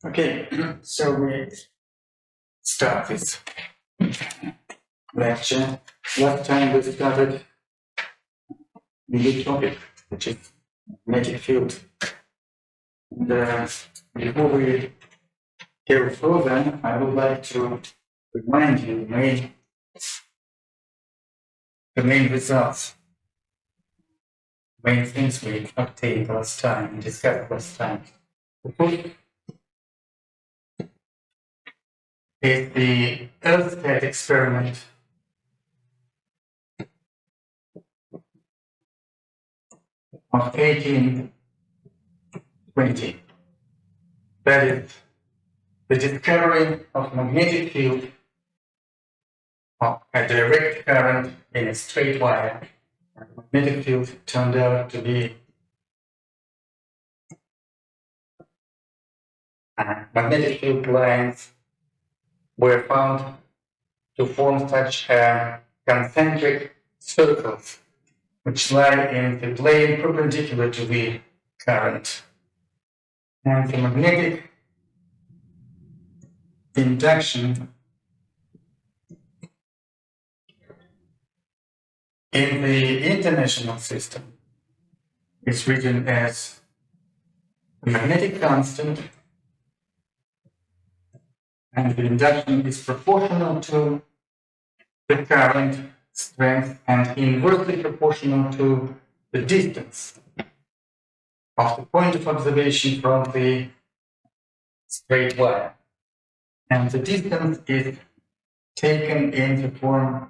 Okay, so we start this lecture. Last time we started the new topic, which is magnetic field. And before we go further, I would like to remind you the main results, main things we obtained last time, discussed last time. The first is the Earth-state experiment of 1820. That is the discovery of magnetic field of a direct current in a straight wire. And the magnetic field turned out to be magnetic field lines were found to form such concentric circles which lie in the plane perpendicular to the current. And the magnetic induction in the international system is written as the magnetic constant, and the induction is proportional to the current strength and inversely proportional to the distance of the point of observation from the straight wire. And the distance is taken in the form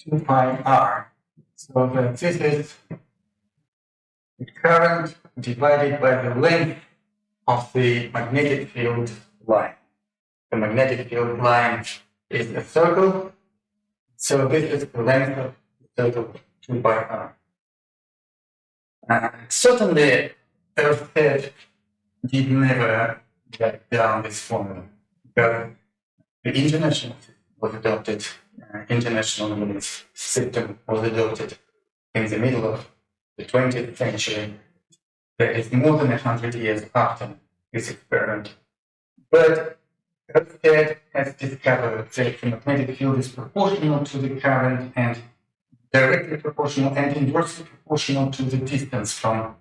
2 pi r. So that this is the current divided by the length of the magnetic field line. The magnetic field line is a circle, so this is the length of the circle 2 pi r. Certainly, Earth-state did never get down this formula, because the international was adopted, international system was adopted in the middle of the 20th century. That is more than 100 years after this experiment. But Earth-state has discovered that the magnetic field is proportional to the current and directly proportional and inversely proportional to the distance of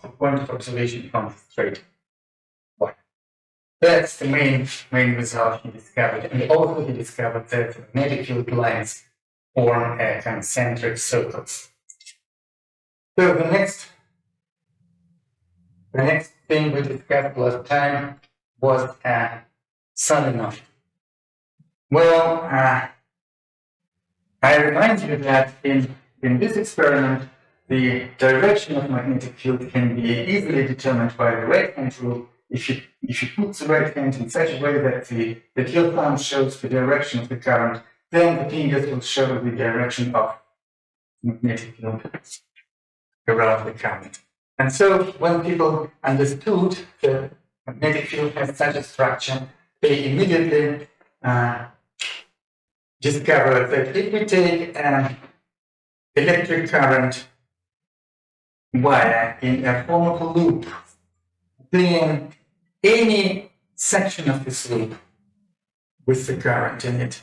the point of observation from the straight line. That's the main result he discovered. And also he discovered that the magnetic field lines form concentric circles. So the next thing we discussed last time was solenoid. Well, I remind you that in this experiment, the direction of magnetic field can be easily determined by the right hand rule. If you put the right hand in such a way that your thumb shows the direction of the current, then the fingers will show the direction of magnetic field around the current. And so when people understood that magnetic field has such a structure, they immediately discovered that if we take an electric current wire in a form of a loop, then any section of this loop with the current in it,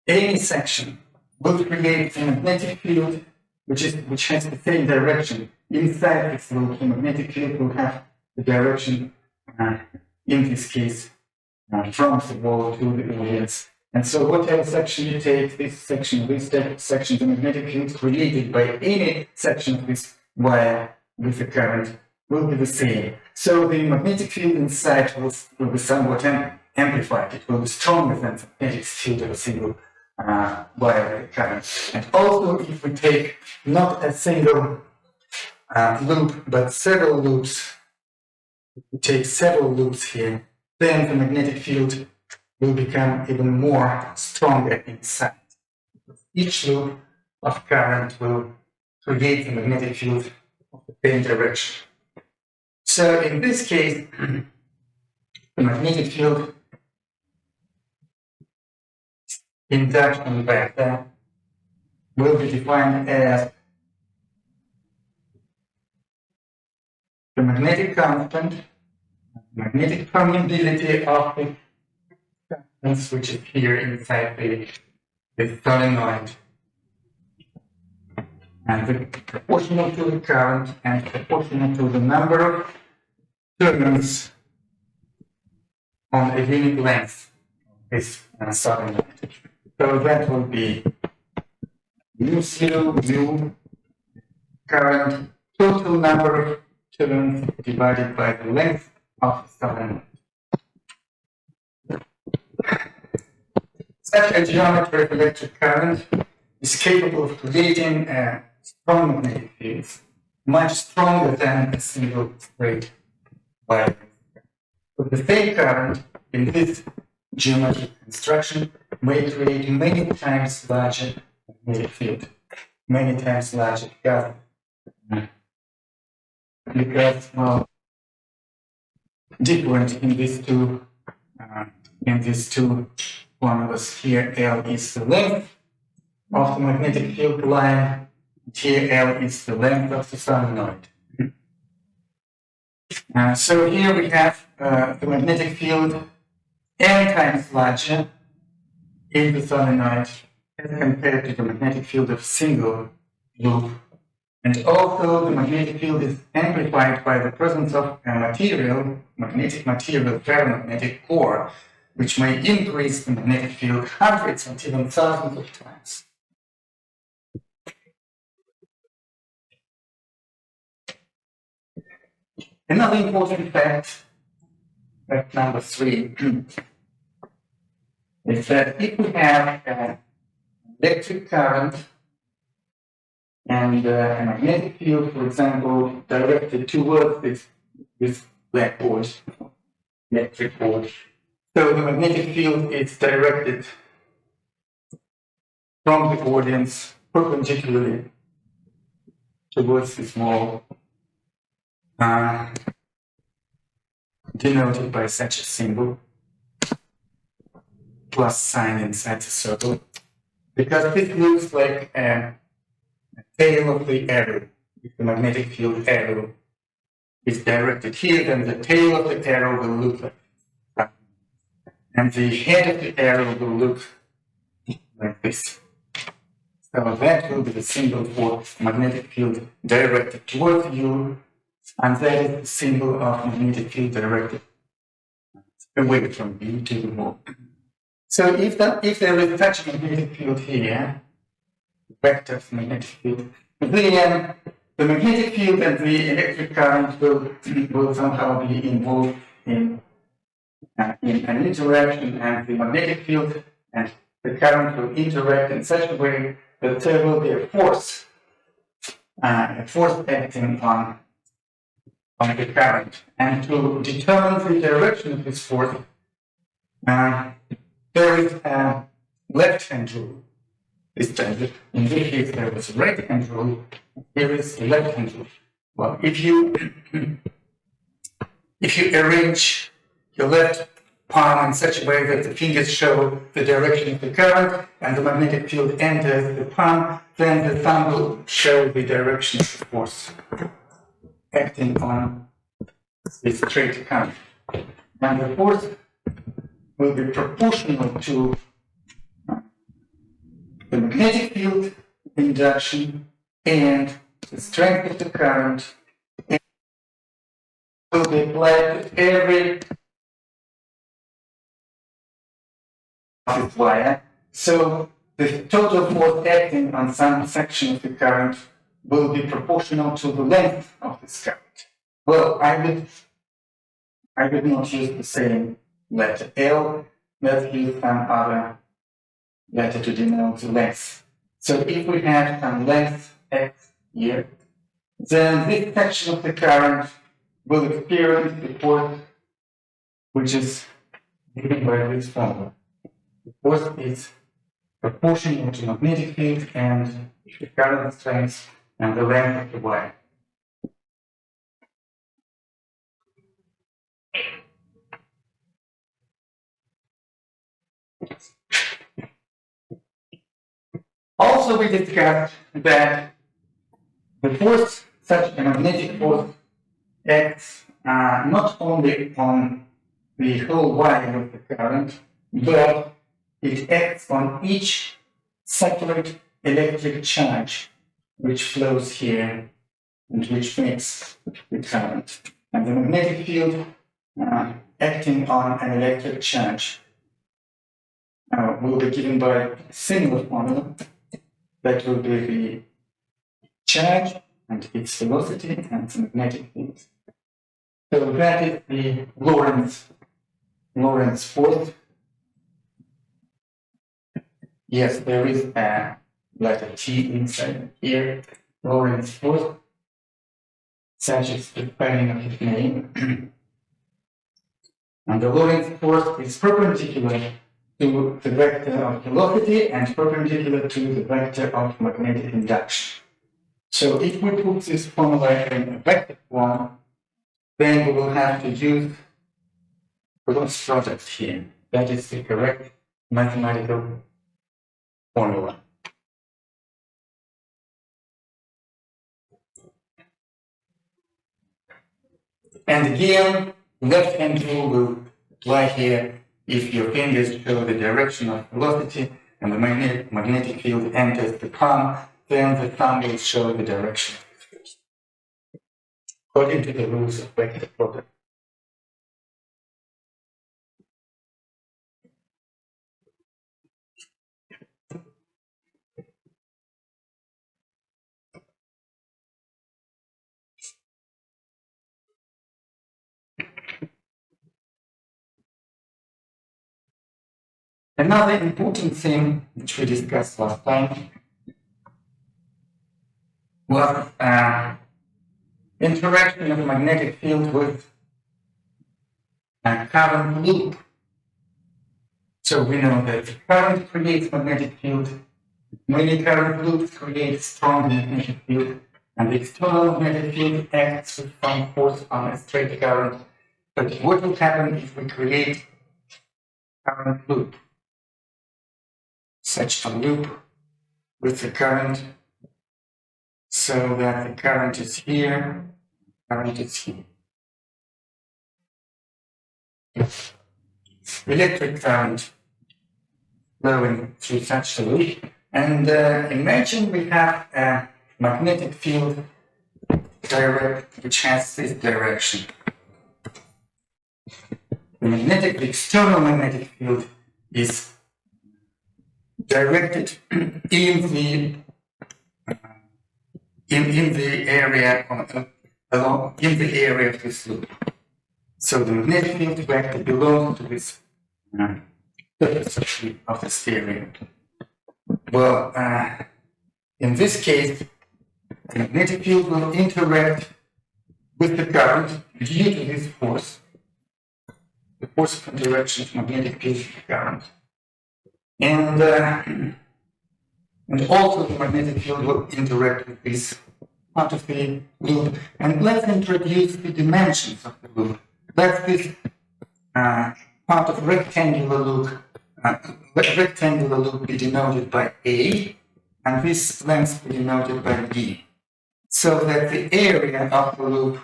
any section will create a magnetic field which has the same direction. Inside this loop, the magnetic field will have the direction, in this case, from the wall to the audience. And so whatever section you take, this section, the magnetic field created by any section of this wire with the current will be the same. So the magnetic field inside will be somewhat amplified. It will be stronger than the magnetic field of a single wire with current. And also, if we take not a single loop, but several loops, if we take several loops here, then the magnetic field will become even more stronger inside. Each loop of current will create the magnetic field of the same direction. So in this case, the magnetic field induction vector will be defined as the magnetic constant magnetic permeability of the substance which is here inside the solenoid. And the proportional to the current and proportional to the number of turns on a unit length of this solenoid. So that will be mu0, mu current, total number of turns divided by the length of the solenoid. Such a geometry of electric current is capable of creating strong magnetic fields, much stronger than a single straight wire. But the same current in this geometric construction may create many times larger magnetic field, many times larger together. Because different in these two formulas. Here L is the length of the magnetic field line, here L is the length of the solenoid. So here we have the magnetic field n times larger in the solenoid as compared to the magnetic field of single loop. And also the magnetic field is amplified by the presence of a magnetic material, ferromagnetic core, which may increase the magnetic field hundreds and even thousands of times. Another important fact number 3, is that if we have an electric current and a magnetic field, for example, directed towards this blackboard, electric board, so the magnetic field is directed from the audience perpendicularly towards this wall, denoted by such a symbol, plus sign inside the circle, because this looks like a tail of the arrow. If the magnetic field arrow is directed here, then the tail of the arrow will look like that. And the head of the arrow will look like this. So that will be the symbol for magnetic field directed towards you, and that is the symbol of magnetic field directed away from you to the wall. So if there is such a magnetic field here, vector of magnetic field, then the magnetic field and the electric current will somehow be involved in an interaction, and the magnetic field and the current will interact in such a way that there will be a force acting on the current. And to determine the direction of this force, there is a left-hand rule. In this case, there was a right-hand rule. Here is a left-hand rule. Well, if you arrange your left palm in such a way that the fingers show the direction of the current and the magnetic field enters the palm, then the thumb will show the direction of the force acting on this straight current. And the force will be proportional to the magnetic field induction and the strength of the current, and will be applied to every wire. So the total force acting on some section of the current will be proportional to the length of this current. Well, I would not use the same letter L. Let's use some other letter to denote the length. So if we have some length x here, then this section of the current will experience the force which is given by this formula. The force is proportional to magnetic field and the current strength and the length of the wire. Also, we discussed that the force, such a magnetic force, acts not only on the whole wire of the current, but it acts on each separate electric charge which flows here and which makes the current. And the magnetic field acting on an electric charge will be given by a similar formula that will be the charge and its velocity and the magnetic field. So that is the Lorentz force. Yes, there is a letter T inside here. Lorentz force, such as the spelling of its name. And the Lorentz force is perpendicular to the vector of velocity and perpendicular to the vector of magnetic induction. So if we put this formula in a vector form, then we will have to use cross product here. That is the correct mathematical formula. And again, left hand rule will apply here if your fingers show the direction of velocity and the magnetic field enters the palm, then the thumb will show the direction of the field, according to the rules of vector product. Another important thing which we discussed last time was interaction of the magnetic field with a current loop. So we know that current creates magnetic field, many current loops create strong magnetic field, and the external magnetic field acts with some force on a straight current. But what will happen if we create a current loop? Such a loop with the current, so that the current is here, current is here. Electric current flowing through such a loop, and imagine we have a magnetic field which has this direction. The external magnetic field is directed in the area of this loop. So the magnetic field vector belongs to this surface of this area. Well, in this case, the magnetic field will interact with the current due to this force, the force of interaction of magnetic field with the current. And also the magnetic field will interact with this part of the loop. And let's introduce the dimensions of the loop. Let this part of rectangular loop be denoted by A, and this length be denoted by B. So that the area of the loop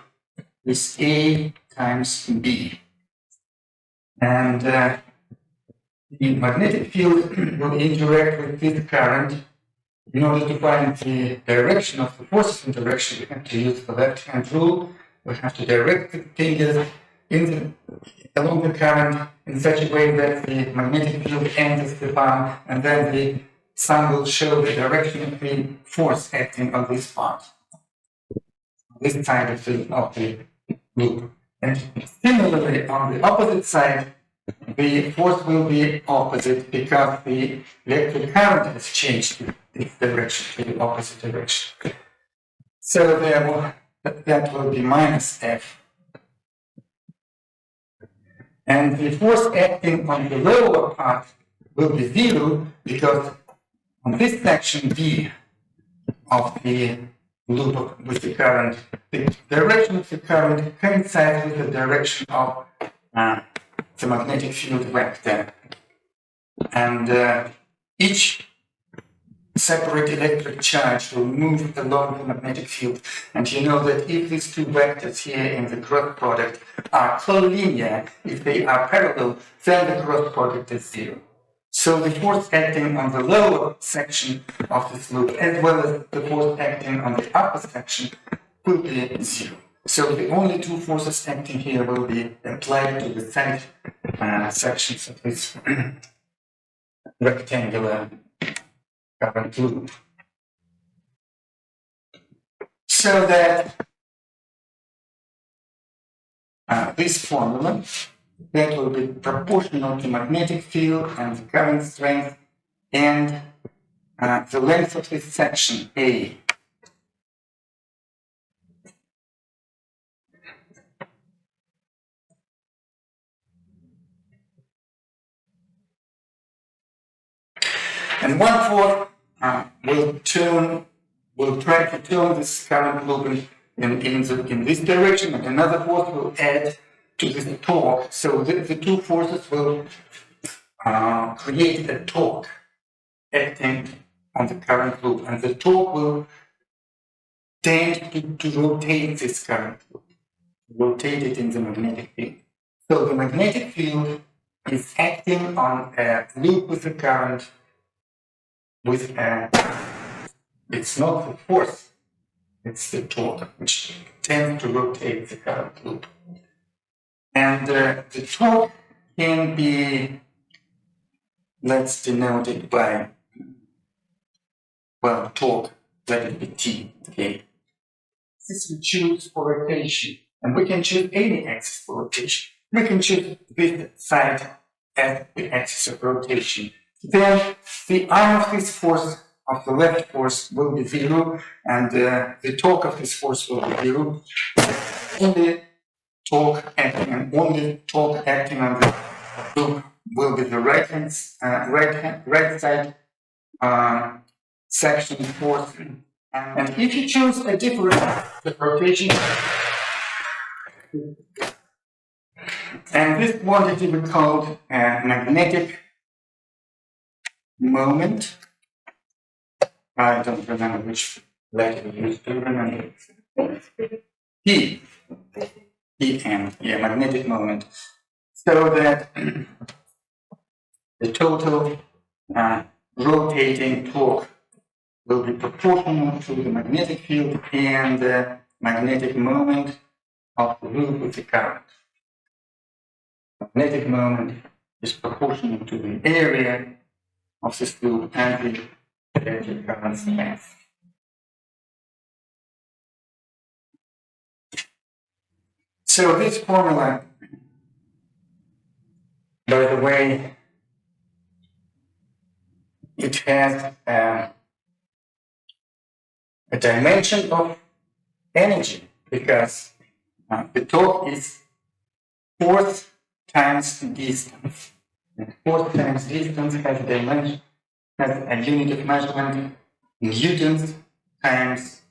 is A times B. And the magnetic field will interact with this current. In order to find the direction of the force of interaction, we have to use the left-hand rule. We have to direct the fingers along the current in such a way that the magnetic field enters the palm, and then the thumb will show the direction of the force acting on this part, this side of the loop. And similarly, on the opposite side, the force will be opposite because the electric current has changed its direction to the opposite direction. So that will be minus F. And the force acting on the lower part will be zero because on this section B of the loop with the current, the direction of the current coincides with the direction of the magnetic field vector. And each separate electric charge will move along the magnetic field. And you know that if these two vectors here in the cross product are collinear, if they are parallel, then the cross product is zero. So the force acting on the lower section of this loop, as well as the force acting on the upper section, will be zero. So the only two forces acting here will be applied to the side sections of this rectangular current loop. So that this formula that will be proportional to magnetic field and the current strength and the length of this section A. And 1/4 will try to turn this current loop in this direction, and another force will add to this torque. So the two forces will create a torque acting on the current loop, and the torque will tend to rotate this current loop, rotate it in the magnetic field. So the magnetic field is acting on a loop with a current with it's not the force, it's the torque, which tends to rotate the current loop. And the torque can be, let's denote it by, well, torque, let it be T, okay? This we choose for rotation, and we can choose any axis for rotation. We can choose this side as the axis of rotation. Then the arm of this force, of the left force, will be zero, and the torque of this force will be zero. Only torque acting on the loop will be the right side section force. And if you choose a different rotation, and this quantity we called magnetic moment. I don't remember which letter we used to remember. P. EM, yeah, magnetic moment. So that the total rotating torque will be proportional to the magnetic field and the magnetic moment of the loop with the current. Magnetic moment is proportional to the area of this loop and the electric current strength. So this formula, by the way, it has a dimension of energy, because the torque is force times distance. And force times distance has a dimension, has a unit of measurement, newtons times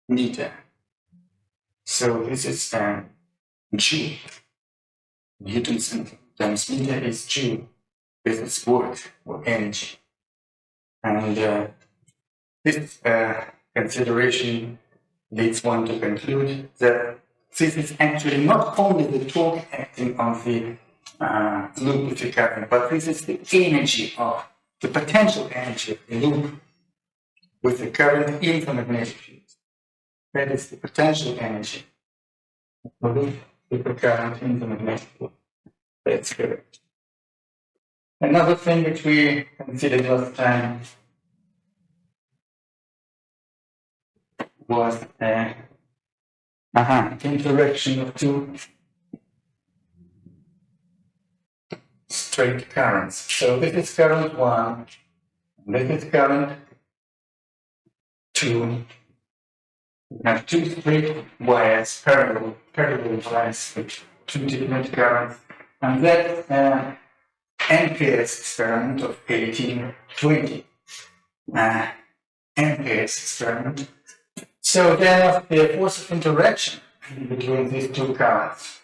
meter. So this is joule. Newtons times meter is joule. This is work or energy. And this consideration leads one to conclude that this is actually not only the torque acting on the loop with the current, but this is the energy of the potential energy of the loop with the current in the magnetic field. That is the potential energy of the loop with the current in the magnetic field. That's correct. Another thing which we considered last time was interaction of two straight currents. So this is current 1, this is current 2. We have two straight wires, parallel wires with two different currents, and that Ampere's experiment of 1820. Ampere's experiment. So there must be a force of interaction between these two currents.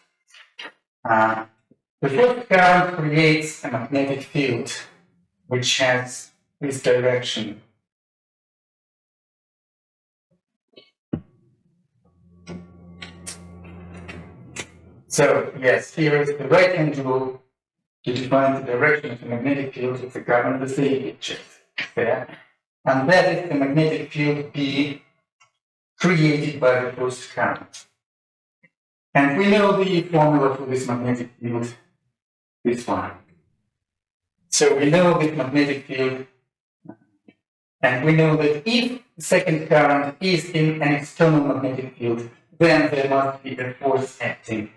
The first current creates a magnetic field which has this direction So, yes, here is the right hand rule to define the direction of the magnetic field of the current, the same picture there. And that is the magnetic field B created by the first current. And we know the formula for this magnetic field, this one. So we know this magnetic field, and we know that if the second current is in an external magnetic field, then there must be a force acting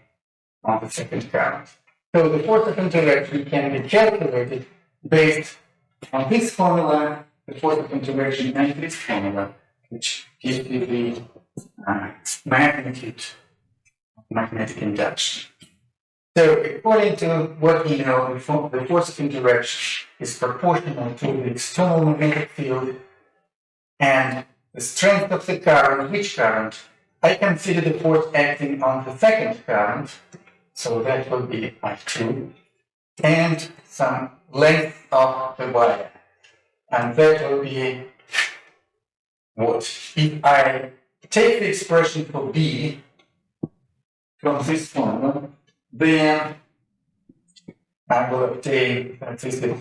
on the second current. So the force of interaction can be calculated based on this formula, the force of interaction, and this formula, which gives you the magnitude of magnetic induction. So according to what we know, the force of interaction is proportional to the external magnetic field and the strength of the current. Which current? I consider the force acting on the second current, so that will be I2, and some length of the wire, and that will be what? If I take the expression for B from this formula, then I will obtain, that is the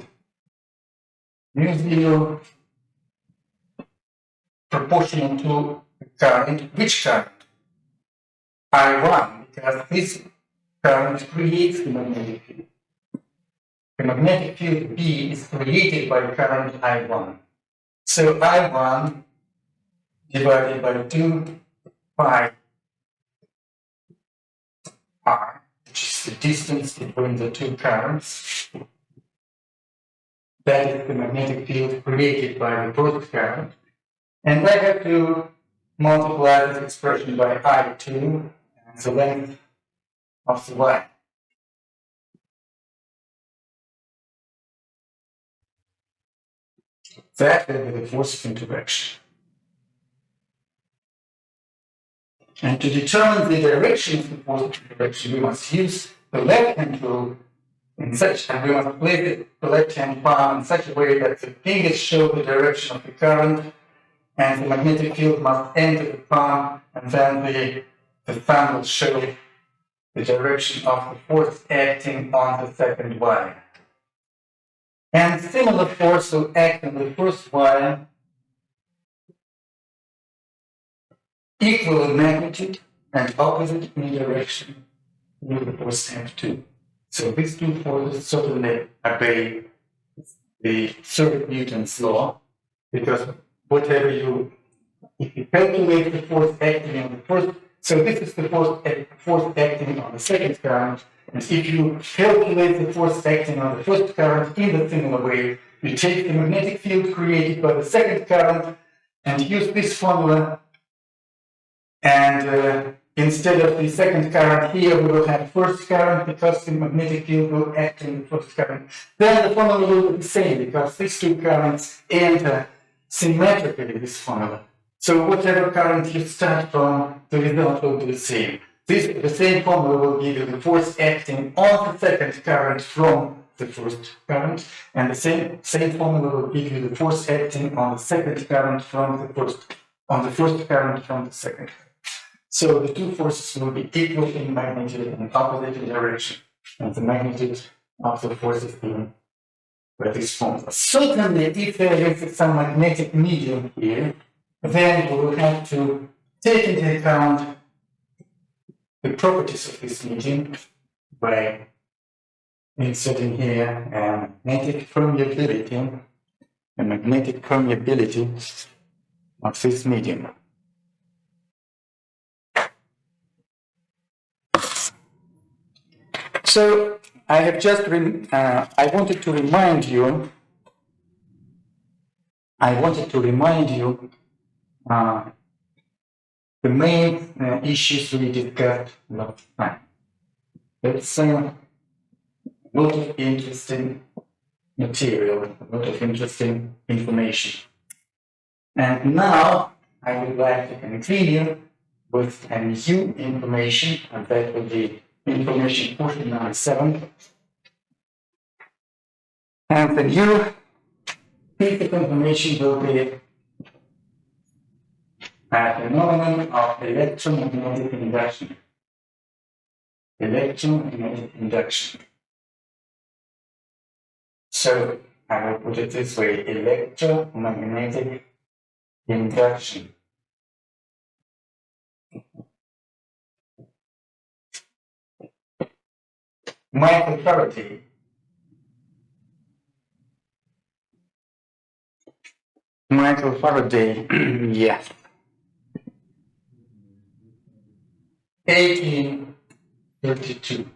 mu0 proportional to the current. Which current? I1, because this current creates the magnetic field. The magnetic field B is created by current I1. So I1 divided by 2 pi r, which is the distance between the two currents. That is the magnetic field created by the first current. And I have to multiply this expression by I2, and the length of the wire. That will be the force of interaction. And to determine the direction of the force of interaction, we must use the left-hand rule in such, and we must place the left-hand palm in such a way that the fingers show the direction of the current, and the magnetic field must enter the palm, and then the thumb will show the direction of the force acting on the second wire. And similar force will act on the first wire, equal in magnitude and opposite in direction with the force F2. So these two forces certainly obey the third Newton's law, because whatever if you calculate the force acting on the first, so this is the force acting on the second current, and if you calculate the force acting on the first current in the similar way, you take the magnetic field created by the second current and use this formula, and instead of the second current here, we will have first current because the magnetic field will act in the first current. Then the formula will be the same because these two currents enter symmetrically this formula. So whatever current you start from, the result will be the same. The same formula will give you the force acting on the second current from the first current, and the same formula will give you the force acting on the second current from the first current from the second. So the two forces will be equal in magnitude and opposite in direction, and the magnitude of the forces being by this formula. Certainly, if there is some magnetic medium here, then we will have to take into account the properties of this medium by inserting here a magnetic permeability of this medium. So I have just I wanted to remind you the main issues we discussed last time. It's a lot of interesting material, a lot of interesting information. And now I would like to continue with a new information, and that will be information portion number 7. And the new piece of information will be a phenomenon of electromagnetic induction. electromagnetic induction. So I will put it this way, electromagnetic induction. Michael Faraday yeah, 1832.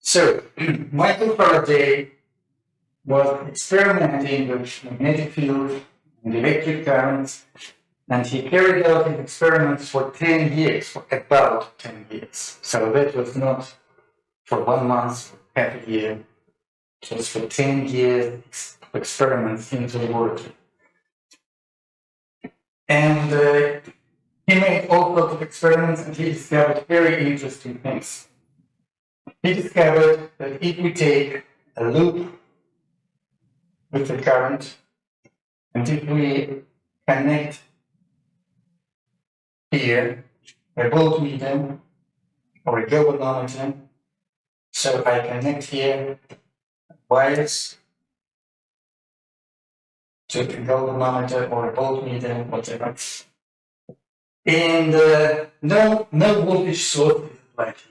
So, Michael Faraday was experimenting with magnetic fields and electric currents, and he carried out his experiments for 10 years, for about 10 years. So that was not for 1 month, half a year. It was for 10 years experiments in the laboratory. And he made all sorts of experiments, and he discovered very interesting things. He discovered that if we take a loop with the current, and if we connect here a voltmeter or a galvanometer, so I connect here wires to a galvanometer or a voltmeter, whatever. And no voltage source is applied here.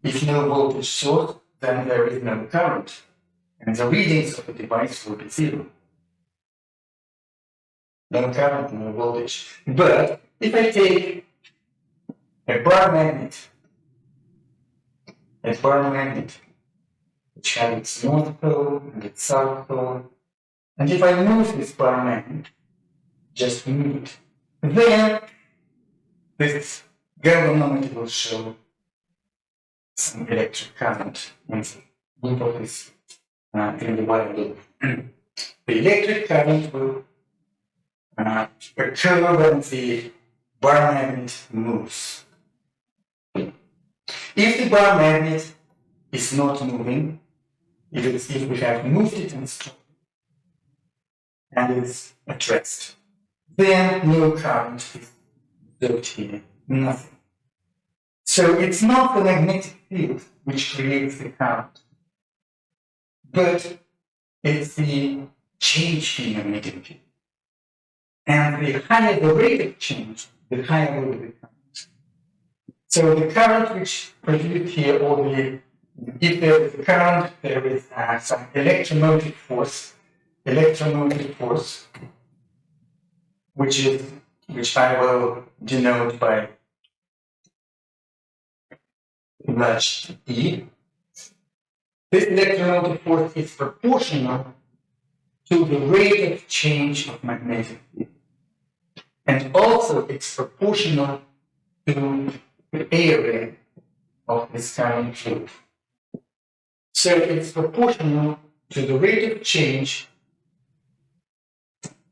If no voltage source, then there is no current, and the readings of the device will be zero. No current, no voltage. But if I take a bar magnet, which has its north pole and its south pole, and if I move this bar magnet, just move it, then this galvanometer will show some electric current in the loop of this, in the wire loop. The electric current will occur when the bar magnet moves. If the bar magnet is not moving, if we have moved it and stopped, and it's at rest, then no current is built here, nothing. So it's not the magnetic field which creates the current, but it's the change in magnetic field. And the higher the rate of change, the higher will be the current. So the current which produced here, or if there is a current, there is some electromotive force, which I will denote by large E. This electromotive force is proportional to the rate of change of magnetic field. And also it's proportional to the area of this current field. So it's proportional to the rate of change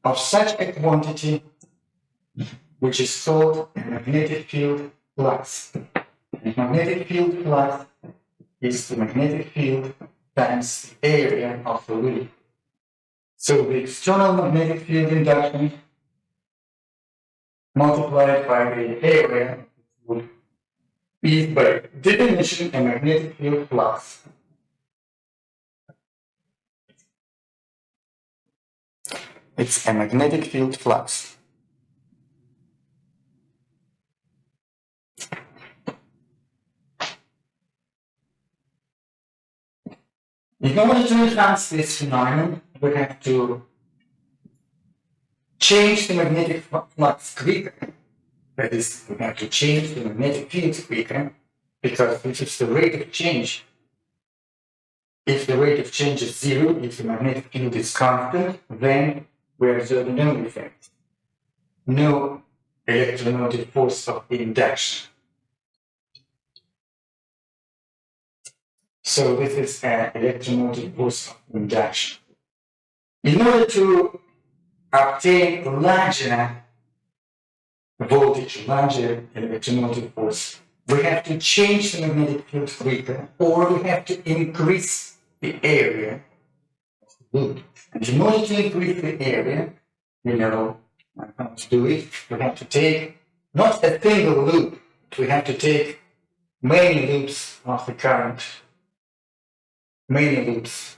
of such a quantity which is called a magnetic field flux. And magnetic field flux is the magnetic field times the area of the loop. So the external magnetic field induction multiplied by the area is by definition a magnetic field flux. It's a magnetic field flux. In order to enhance this phenomenon, we have to change the magnetic flux quicker. That is, we have to change the magnetic field quicker, because this is the rate of change. If the rate of change is zero, if the magnetic field is constant, then we observe no effect, no electromotive force of induction. So this is an electromotive force of induction. In order to obtain larger voltage, larger electromotive force, we have to change the magnetic field quicker, or we have to increase the area of the loop. And in order to increase the area, you know how to do it. We have to take not a single loop, we have to take many loops of the current, many loops.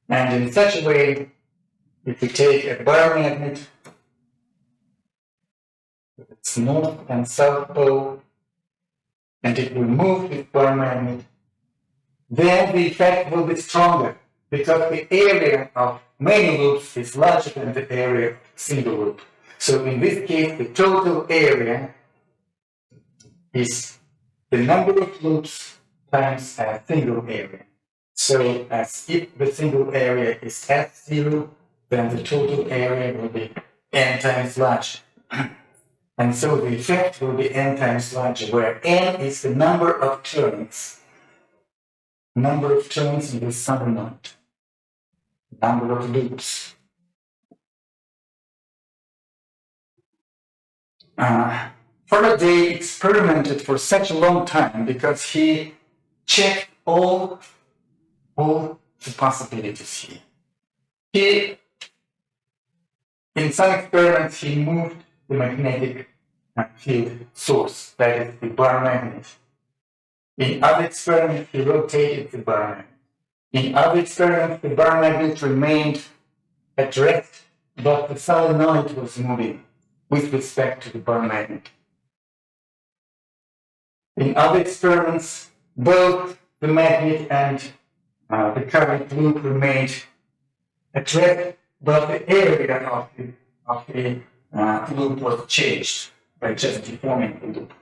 And in such a way, if we take a bar magnet with its north and south pole, and if we move this bar magnet, then the effect will be stronger because the area of many loops is larger than the area of a single loop. So in this case, the total area is the number of loops times a single area. So as if the single area is S0, then the total area will be n times larger. And so the effect will be n times larger, where n is the number of turns. Number of turns in the solenoid. Number of loops. Faraday experimented for such a long time because he checked all the possibilities here. In some experiments, he moved the magnetic field source, that is the bar magnet. In other experiments, he rotated the bar magnet. In other experiments, the bar magnet remained at rest, but the solenoid was moving with respect to the bar magnet. In other experiments, both the magnet and the current loop remained at rest, but the area of the loop was changed by just deforming the loop.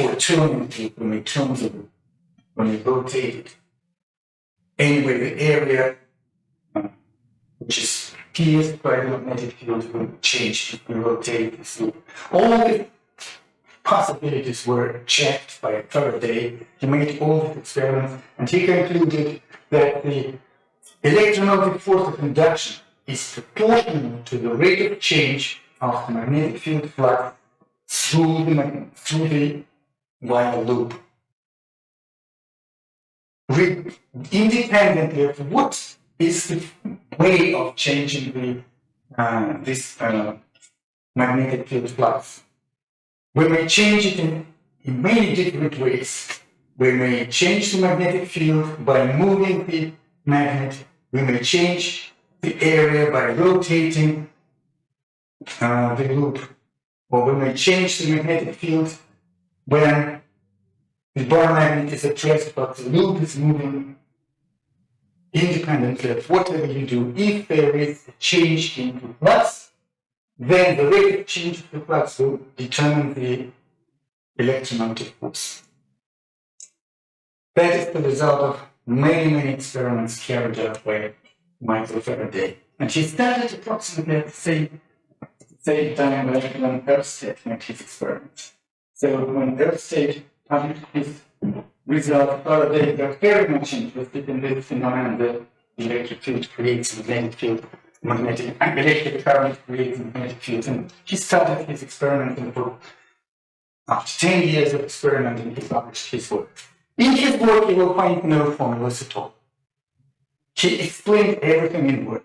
Or turning the loop when we turn the loop, when we rotate it. Anyway, the area which is pierced by the magnetic field will change if we rotate this loop. All the possibilities were checked by Faraday. He made all the experiments and he concluded that the electromotive force of induction is proportional to the rate of change of the magnetic field flux through the wire loop. Independently of what is the way of changing this magnetic field flux. We may change it in many different ways. We may change the magnetic field by moving the magnet. We may change the area by rotating the loop. Or we may change the magnetic field when the bar magnet is at rest, but the loop is moving. Independently of whatever you do, if there is a change in the flux, then the rate of change of the flux will determine the electromotive force. That is the result of many experiments carried out by Michael Faraday. And he started approximately at the same time when Electromagnetic made his experiments. So when Electromagnetic published his result, Faraday got very much interested in this phenomenon that the electric field creates magnetic field, electric current creates magnetic field, and he started his experimenting book. After 10 years of experimenting, he published his work. In his work, you will find no formulas at all. He explained everything in words.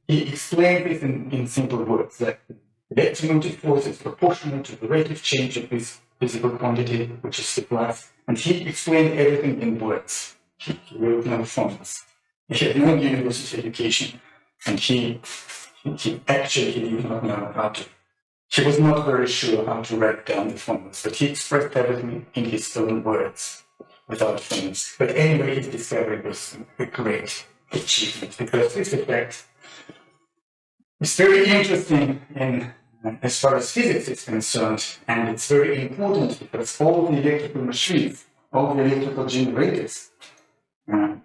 He explained this in simple words, that the electromotive force is proportional to the rate of change of this physical quantity, which is the flux, and he explained everything in words. He wrote no formulas. He had no university education, and he actually did not know how to. He was not very sure how to write down the formulas, but he expressed everything in his own words, without formulas. But anyway, his discovery was a great achievement, because this effect is very interesting as far as physics is concerned, and it's very important because all the electrical machines, all the electrical generators in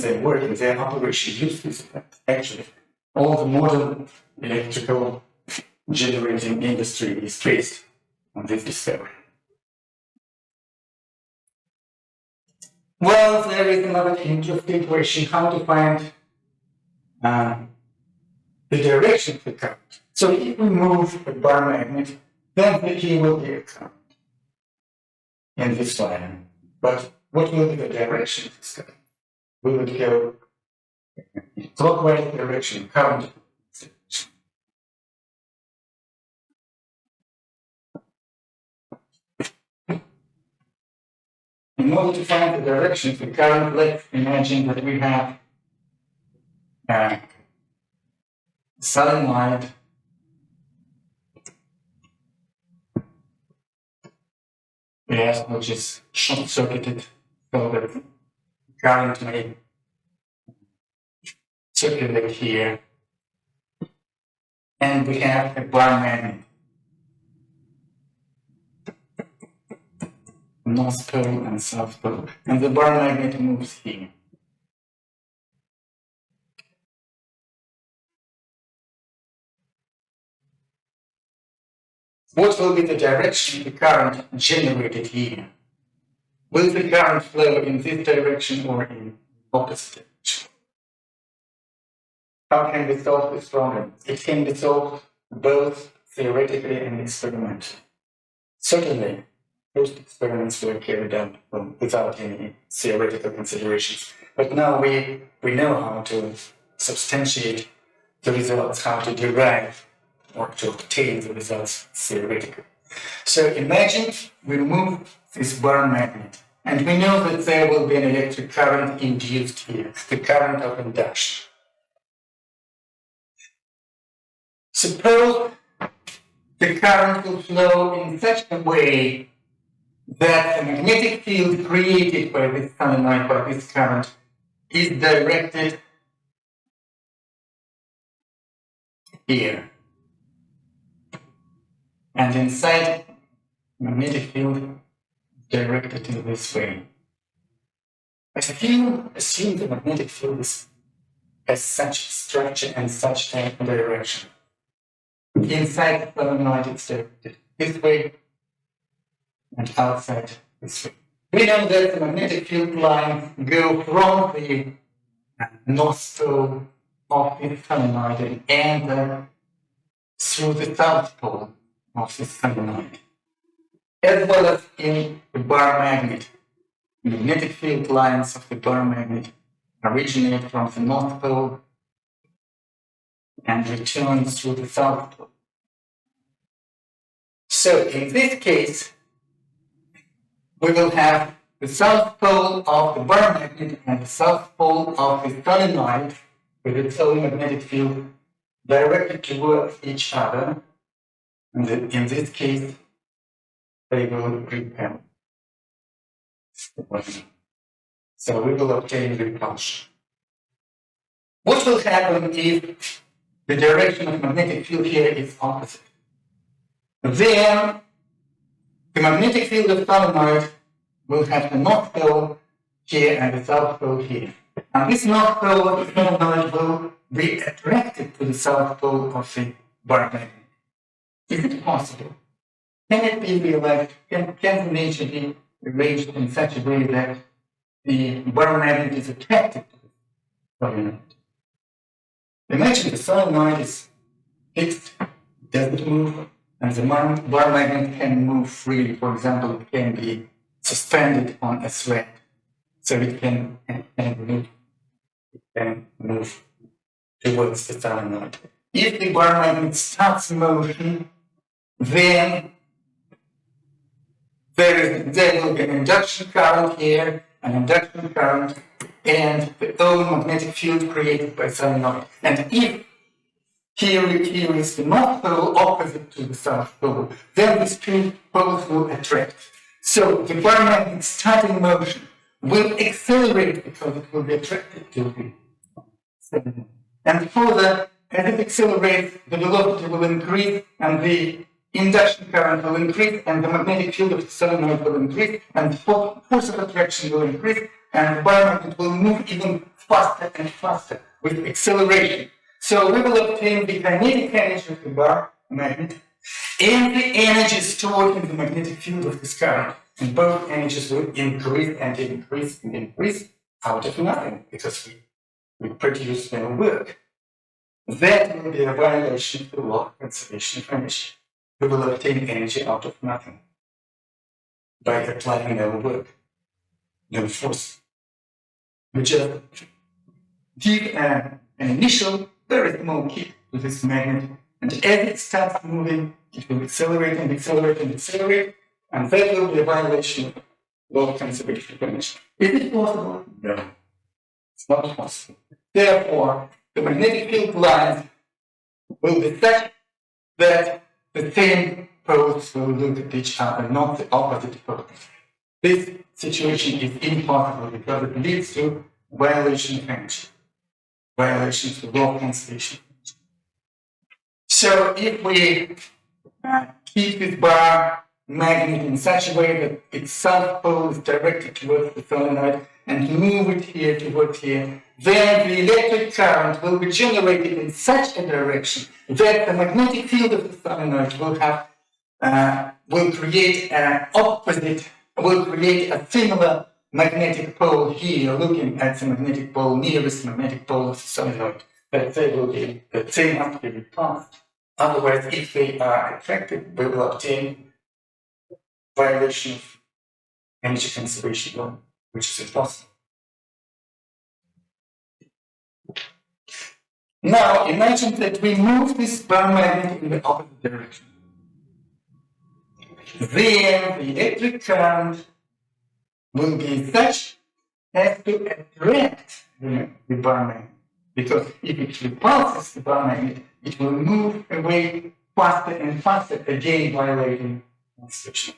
their work, in their operation, use this effect. Actually, all the modern electrical generating industry is based on this discovery. Well, there is another interesting question, how to find the direction of the current. So if we move a bar magnet, then the key will be a current in this line. But what will be the direction of this current? Will it go in clockwise direction, current? in order to find the direction of the current, let's imagine that we have a solenoid which is short-circuited so that current may circulate here. And we have a bar magnet, north pole and south pole, and the bar magnet moves here. What will be the direction of the current generated here? Will the current flow in this direction or in opposite direction? How can we solve this problem? It can be solved both theoretically and experimentally. Certainly, most experiments were carried out without any theoretical considerations. But now we know how to substantiate the results, how to derive or to obtain the results theoretically. So imagine we remove this bar magnet, and we know that there will be an electric current induced here, the current of induction. Suppose the current will flow in such a way that the magnetic field created by this solenoid, by this current, is directed here. And inside, magnetic field directed in this way. Assume the magnetic field has such structure and such direction. Inside the solenoid, it's directed this way, and outside this way. We know that the magnetic field lines go from the north pole of the solenoid and enter through the south pole of the solenoid, as well as in the bar magnet. The magnetic field lines of the bar magnet originate from the north pole and return through the south pole. So in this case, we will have the south pole of the bar magnet and the south pole of the solenoid with its own magnetic field directed towards each other. And in this case, they will repel. So we will obtain repulsion. What will happen if the direction of magnetic field here is opposite? Then the magnetic field of solenoid will have the north pole here and the south pole here. And this north pole of the solenoid will be attracted to the south pole of the bar magnet. Is it possible? Can it be realized? Can the nature be arranged in such a way that the bar magnet is attracted to the solenoid? Imagine the solenoid is fixed, it doesn't move, and the bar magnet can move freely. For example, it can be suspended on a thread, so it can move towards the solenoid. If the bar magnet starts motion, then there will be an induction current here, an induction current, and the own magnetic field created by solenoid. And if here is the north pole opposite to the south pole, then these two poles will attract. So the bar magnet starting motion will accelerate because it will be attracted to the solenoid. And further, as it accelerates, the velocity will increase and the induction current will increase and the magnetic field of the solenoid will increase and the force of attraction will increase and the bar magnet will move even faster and faster with acceleration. So we will obtain the kinetic energy of the bar magnet and the energy stored in the magnetic field of this current. And both energies will increase and increase and increase out of nothing because we produce no work. That will be a violation of the law of conservation of energy. We will obtain energy out of nothing by applying no work, no force. We just give an initial, very small kick to this magnet, and as it starts moving, it will accelerate and accelerate and accelerate, and that will be a violation of law of conservation of energy. Is it possible? No. It's not possible. Therefore, the magnetic field lines will be such that the same poles will look at each other, not the opposite poles. This situation is impossible because it leads to violation of energy, violation of the law of conservation. So if we keep this bar magnet in such a way that its south pole is directed towards the solenoid and move it here towards here, then the electric current will be generated in such a direction that the magnetic field of the solenoid will create a similar magnetic pole here, looking at the magnetic pole nearest magnetic pole of the solenoid. That they must be repulsed. Otherwise, if they are attracted, we will obtain violation of energy conservation law, which is impossible. Now, imagine that we move this bar magnet in the opposite direction. Then the electric current will be such as to attract the bar magnet. Because if it repulses the bar magnet, it will move away faster and faster, again violating conservation.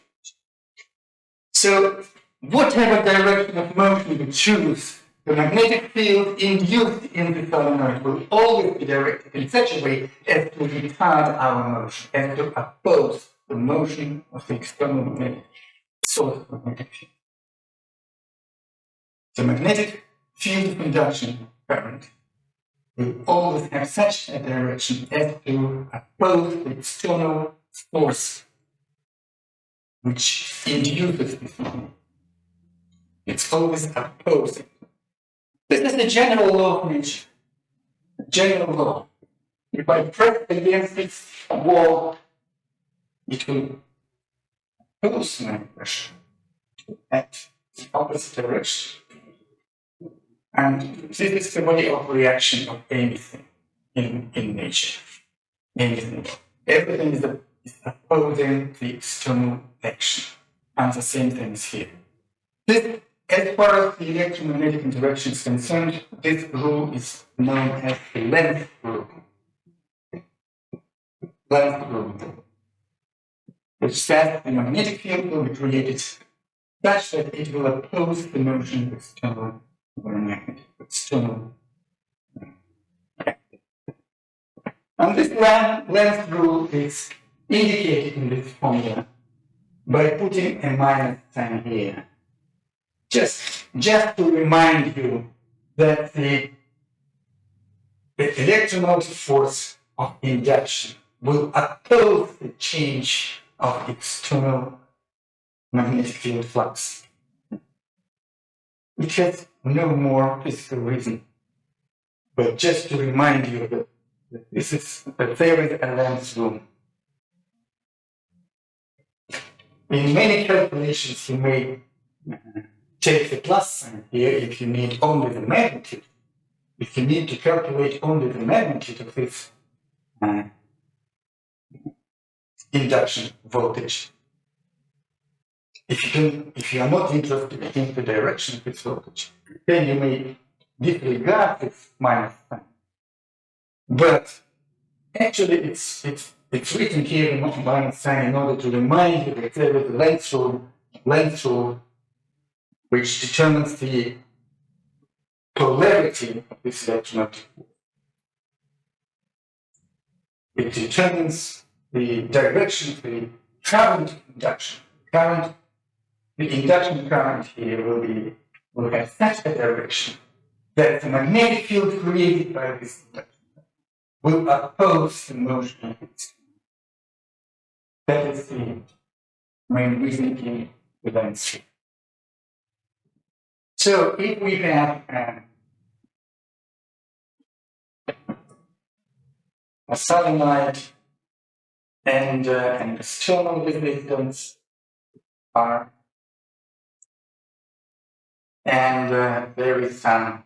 So, whatever direction of motion we choose, the magnetic field induced in the solenoid will always be directed in such a way as to retard our motion, as to oppose the motion of the external magnetic source of magnetic field. The magnetic field of induction current will always have such a direction as to oppose the external force which induces this movement. It's always opposing. This is the general law of nature. General law. If I press against this wall, it will oppose my pressure at the opposite direction. And this is the way of reaction of anything in nature. Anything. Everything is opposing the external action. And the same thing is here. This, as far as the electromagnetic interaction is concerned, this rule is known as the length rule. Length rule. Which says the magnetic field will be created such that it will oppose the motion of external magnet. And this length rule is indicated in this formula by putting a minus sign here. Just to remind you that the electromotive force of induction will oppose the change of external magnetic field flux. It has no more physical reason, but just to remind you that there is a length rule. In many calculations, you may take the plus sign here if you need only the magnitude. If you need to calculate only the magnitude of this induction voltage. If you are not interested in the direction of this voltage, then you may disregard this minus sign. But actually, it's written here in minus sign in order to remind you that there is a length rule which determines the polarity of this electromagnetic force. It determines the direction of the current induction. The induction current here will have such a direction that the magnetic field created by this induction will oppose the motion of its. That is the main reason in the length. So if we have a solenoid and an external resistance R, and there is some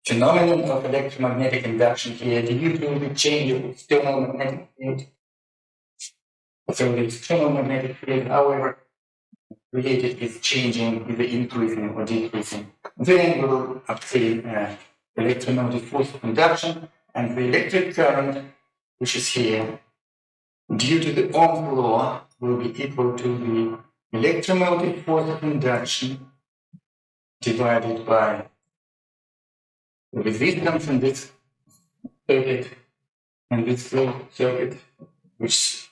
phenomenon of electromagnetic induction here due to the change of external magnetic field. So the external magnetic field, however, created is changing, either increasing or decreasing. Then we will obtain electromotive force of induction, and the electric current, which is here, due to the Ohm's law, will be equal to the electromotive force of induction divided by the resistance in this circuit, which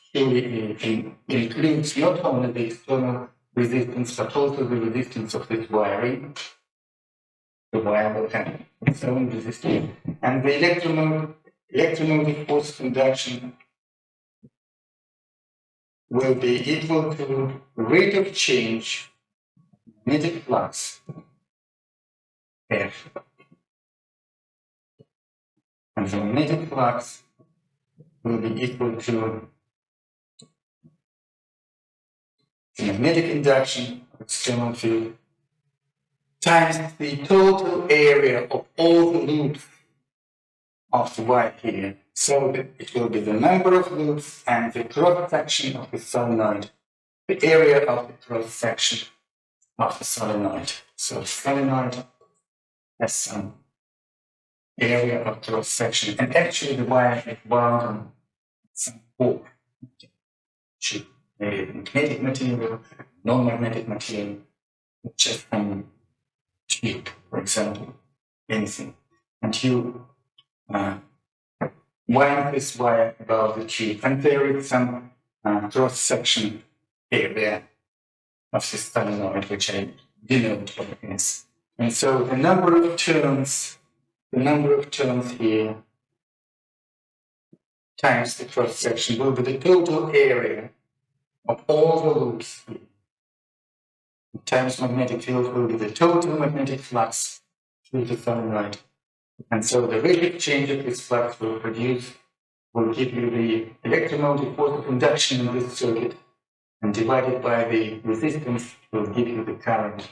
includes not only the external resistance but also the resistance of this wiring, the wire will have its own resistance, and the electromotive force of induction will be equal to the rate of change magnetic flux F. And the magnetic flux will be equal to the magnetic induction of external field times the total area of all the loops of the wire here. So it will be the number of loops and the cross section of the solenoid, the area of the cross section of the solenoid. So the solenoid has some area of cross section, and actually the wire is wound on some hook, magnetic material, non-magnetic material, just some tube, for example, anything, and you wind this wire above the tube, and there is some cross-section area of this solenoid, which I denote as. And so the number of turns here times the cross-section will be the total area of all the loops here. Times magnetic field will be the total magnetic flux through the solenoid. And so the rate of change of this flux will give you the electromotive force of induction in this circuit, and divided by the resistance will give you the current.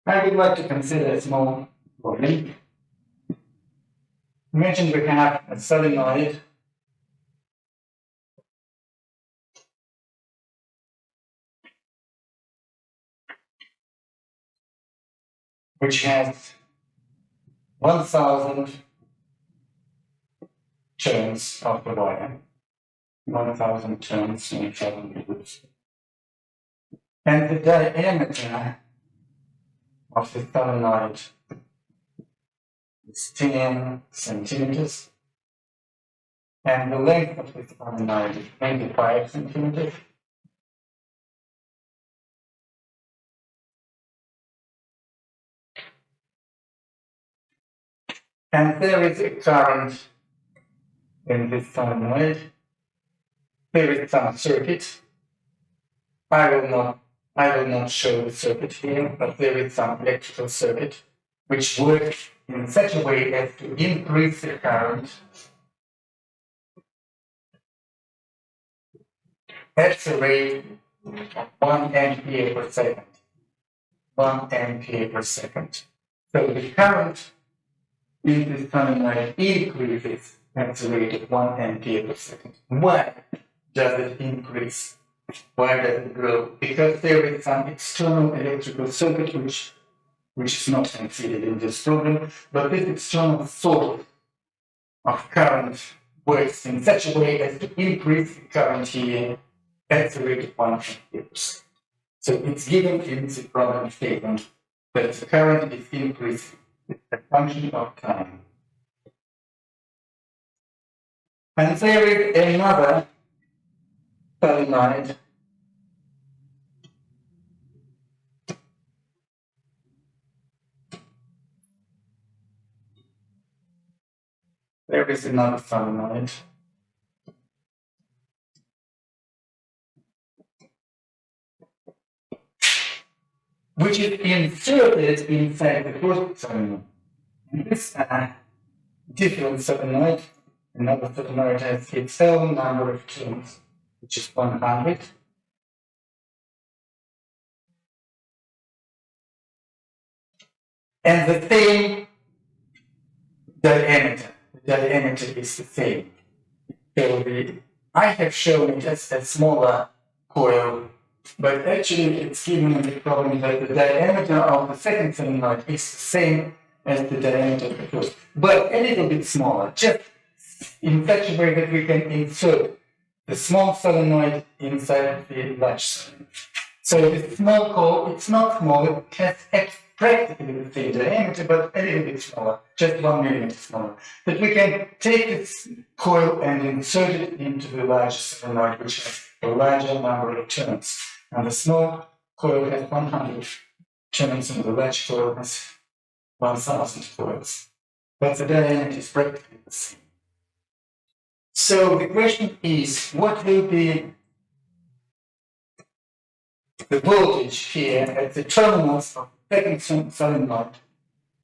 I would like to consider a small problem. Imagine we have a solenoid which has 1,000 turns of the wire, 1,000 turns in 1,000 loops. And the diameter of the solenoid is 10 centimeters, and the length of the solenoid is 25 centimeters. And there is a current in this solenoid. There is some circuit. I will not show the circuit here, but there is some electrical circuit which works in such a way as to increase the current at the rate of 1 ampere per second. 1 ampere per second. So the current in this solenoid increases at the rate of 1 ampere per second. Why does it increase? Why does it grow? Because there is some external electrical circuit which is not considered in this problem, but this external source of current works in such a way as to increase the current here at the rate of 1 ampere. So it's given in the problem statement that the current is increasing. It's a function of time. And there is another solenoid which is inserted inside the first solenoid. And this different solenoid, another solenoid has its own number of turns, which is 100. and the same diameter. The diameter is the same. So I have shown it as a smaller coil, but actually it's given in the problem that the diameter of the second solenoid is the same as the diameter of the first, but a little bit smaller, just in such a way that we can insert the small solenoid inside of the large solenoid. So the small coil, it's not small, it has practically the same diameter, but a little bit smaller, just 1 millimeter smaller. But we can take this coil and insert it into the larger solenoid, which has a larger number of turns. And the small coil has 100 turns, and the large coil has 1,000 coils. But the diameter is practically the same. So the question is, what will be the voltage here at the terminals of the second solenoid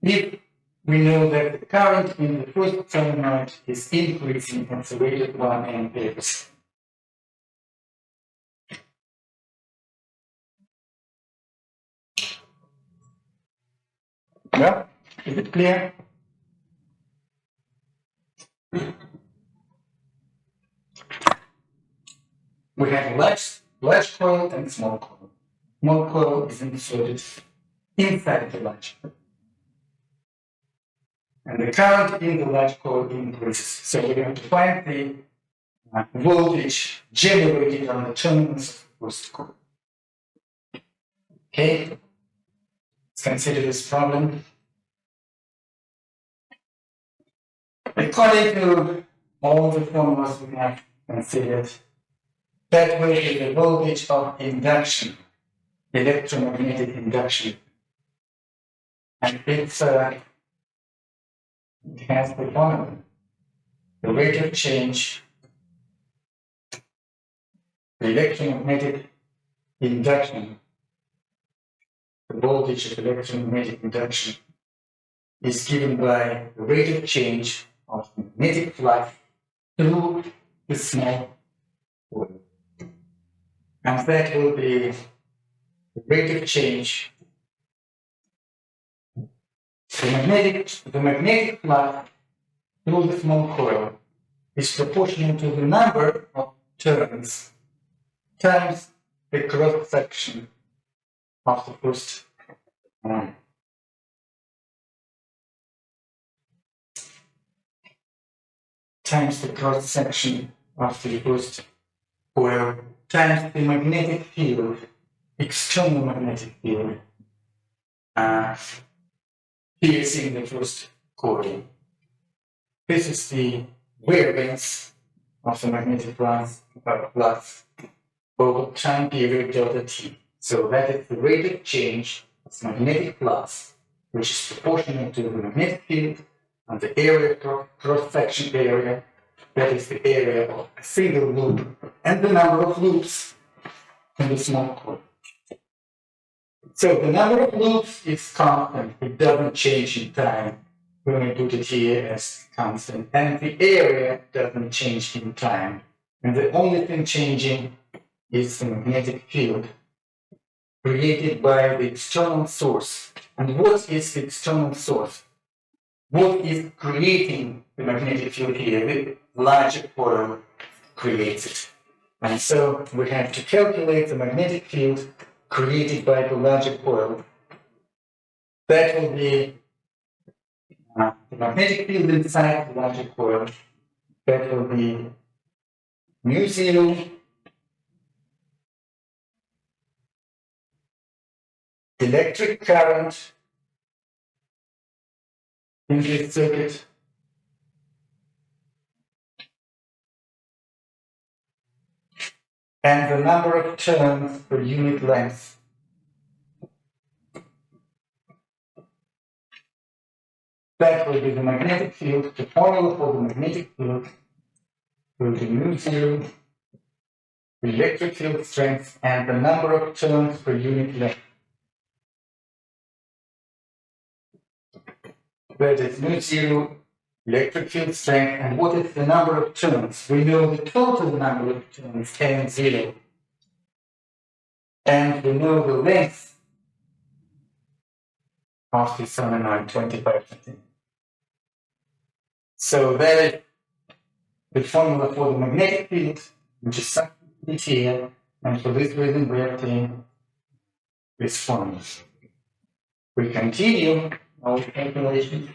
if we know that the current in the first solenoid is increasing at the rate of 1 ampere per second? Well, is it clear? We have a large coil and a small coil. Small coil is inserted inside the large coil. And the current in the large coil increases. So we're going to find the voltage generated on the terminals of the first coil. Okay? Let's consider this problem. According to all the formulas we have considered, that will be the voltage of induction, electromagnetic induction. And it has the following: the rate of change, the electromagnetic induction, the voltage of electromagnetic induction is given by the rate of change of magnetic flux through the small coil. And that will be the rate of change. The magnetic flux through the small coil is proportional to the number of turns times the cross section of the first one. Times the cross section of the first coil times the magnetic field, external magnetic field, piercing the first coil. This is the wavelength of the magnetic flux over time period delta t. So that is the rate of change of magnetic flux, which is proportional to the magnetic field and the area cross-section area, that is the area of a single loop, and the number of loops in the small coil. So the number of loops is constant, it doesn't change in time. We're going to put it here as constant, and the area doesn't change in time. And the only thing changing is the magnetic field created by the external source. And what is the external source? What is creating the magnetic field here? The larger coil creates it. And so we have to calculate the magnetic field created by the larger coil. That will be the magnetic field inside the larger coil. That will be mu zero electric current in this circuit and the number of turns per unit length. That will be the magnetic field. The formula for the magnetic field will be mu zero, the electric field strength, and the number of turns per unit length. That is mu zero, electric field strength, and what is the number of turns? We know the total number of turns, N0, and we know the length of the solenoid 25 centimeters. So that is the formula for the magnetic field, which is something here, and for this reason we obtain this formula. We continue our calculation.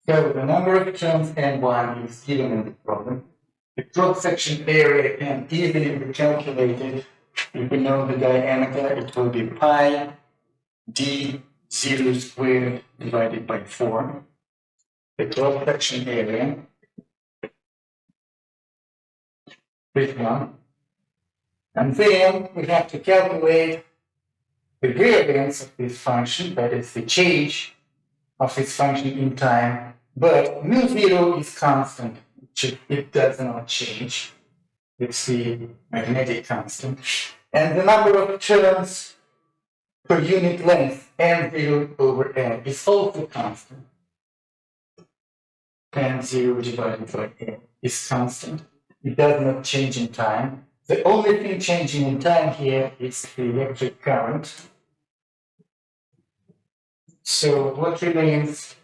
So the number of terms N1 is given in the problem. The cross-section area can easily be calculated. If we know the diameter, it will be pi d0 squared divided by 4. The cross-section area, this one. And then we have to calculate the variance of this function, that is the change of this function in time, but mu0 is constant, it does not change. It's the magnetic constant. And the number of terms per unit length, n0 over n, is also constant. n0 divided by n is constant. It does not change in time. The only thing changing in time here is the electric current. So what remains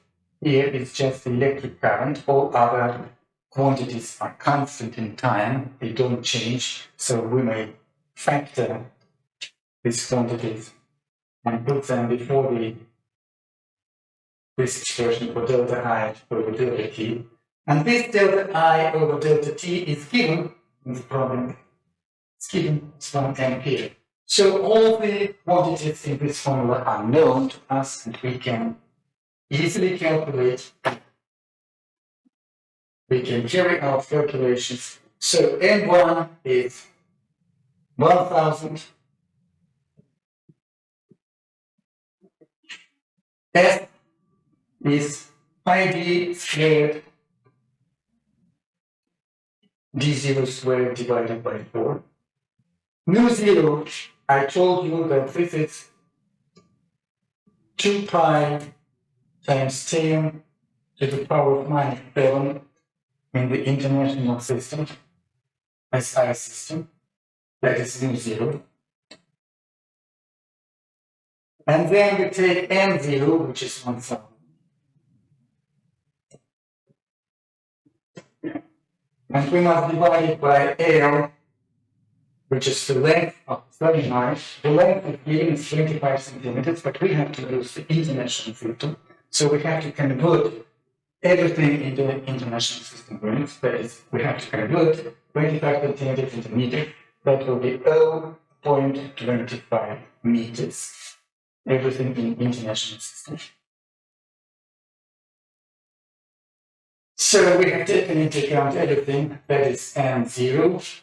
here is just the electric current. All other quantities are constant in time. They don't change. So we may factor these quantities and put them before this expression for delta I over delta t. And this delta I over delta t is given in the problem. It's given as 1 ampere. So all the quantities in this formula are known to us, and we can easily calculate. We can carry out calculations. So N1 is 1000. S is pi d squared d0 squared divided by 4. mu0, I told you that this is 2 pi times 10 to the power of minus 7 in the international system, SI system, that is mu0. And then we take n0, which is 1000. And we must divide it by L, which is the length of the solenoid. The length of the given is 25 centimeters, but we have to use the international system. So we have to convert everything into the international system units. That is, we have to convert 25 centimeters into meters. That will be 0.25 meters. Everything in the international system. So we have taken into account everything, that is N0.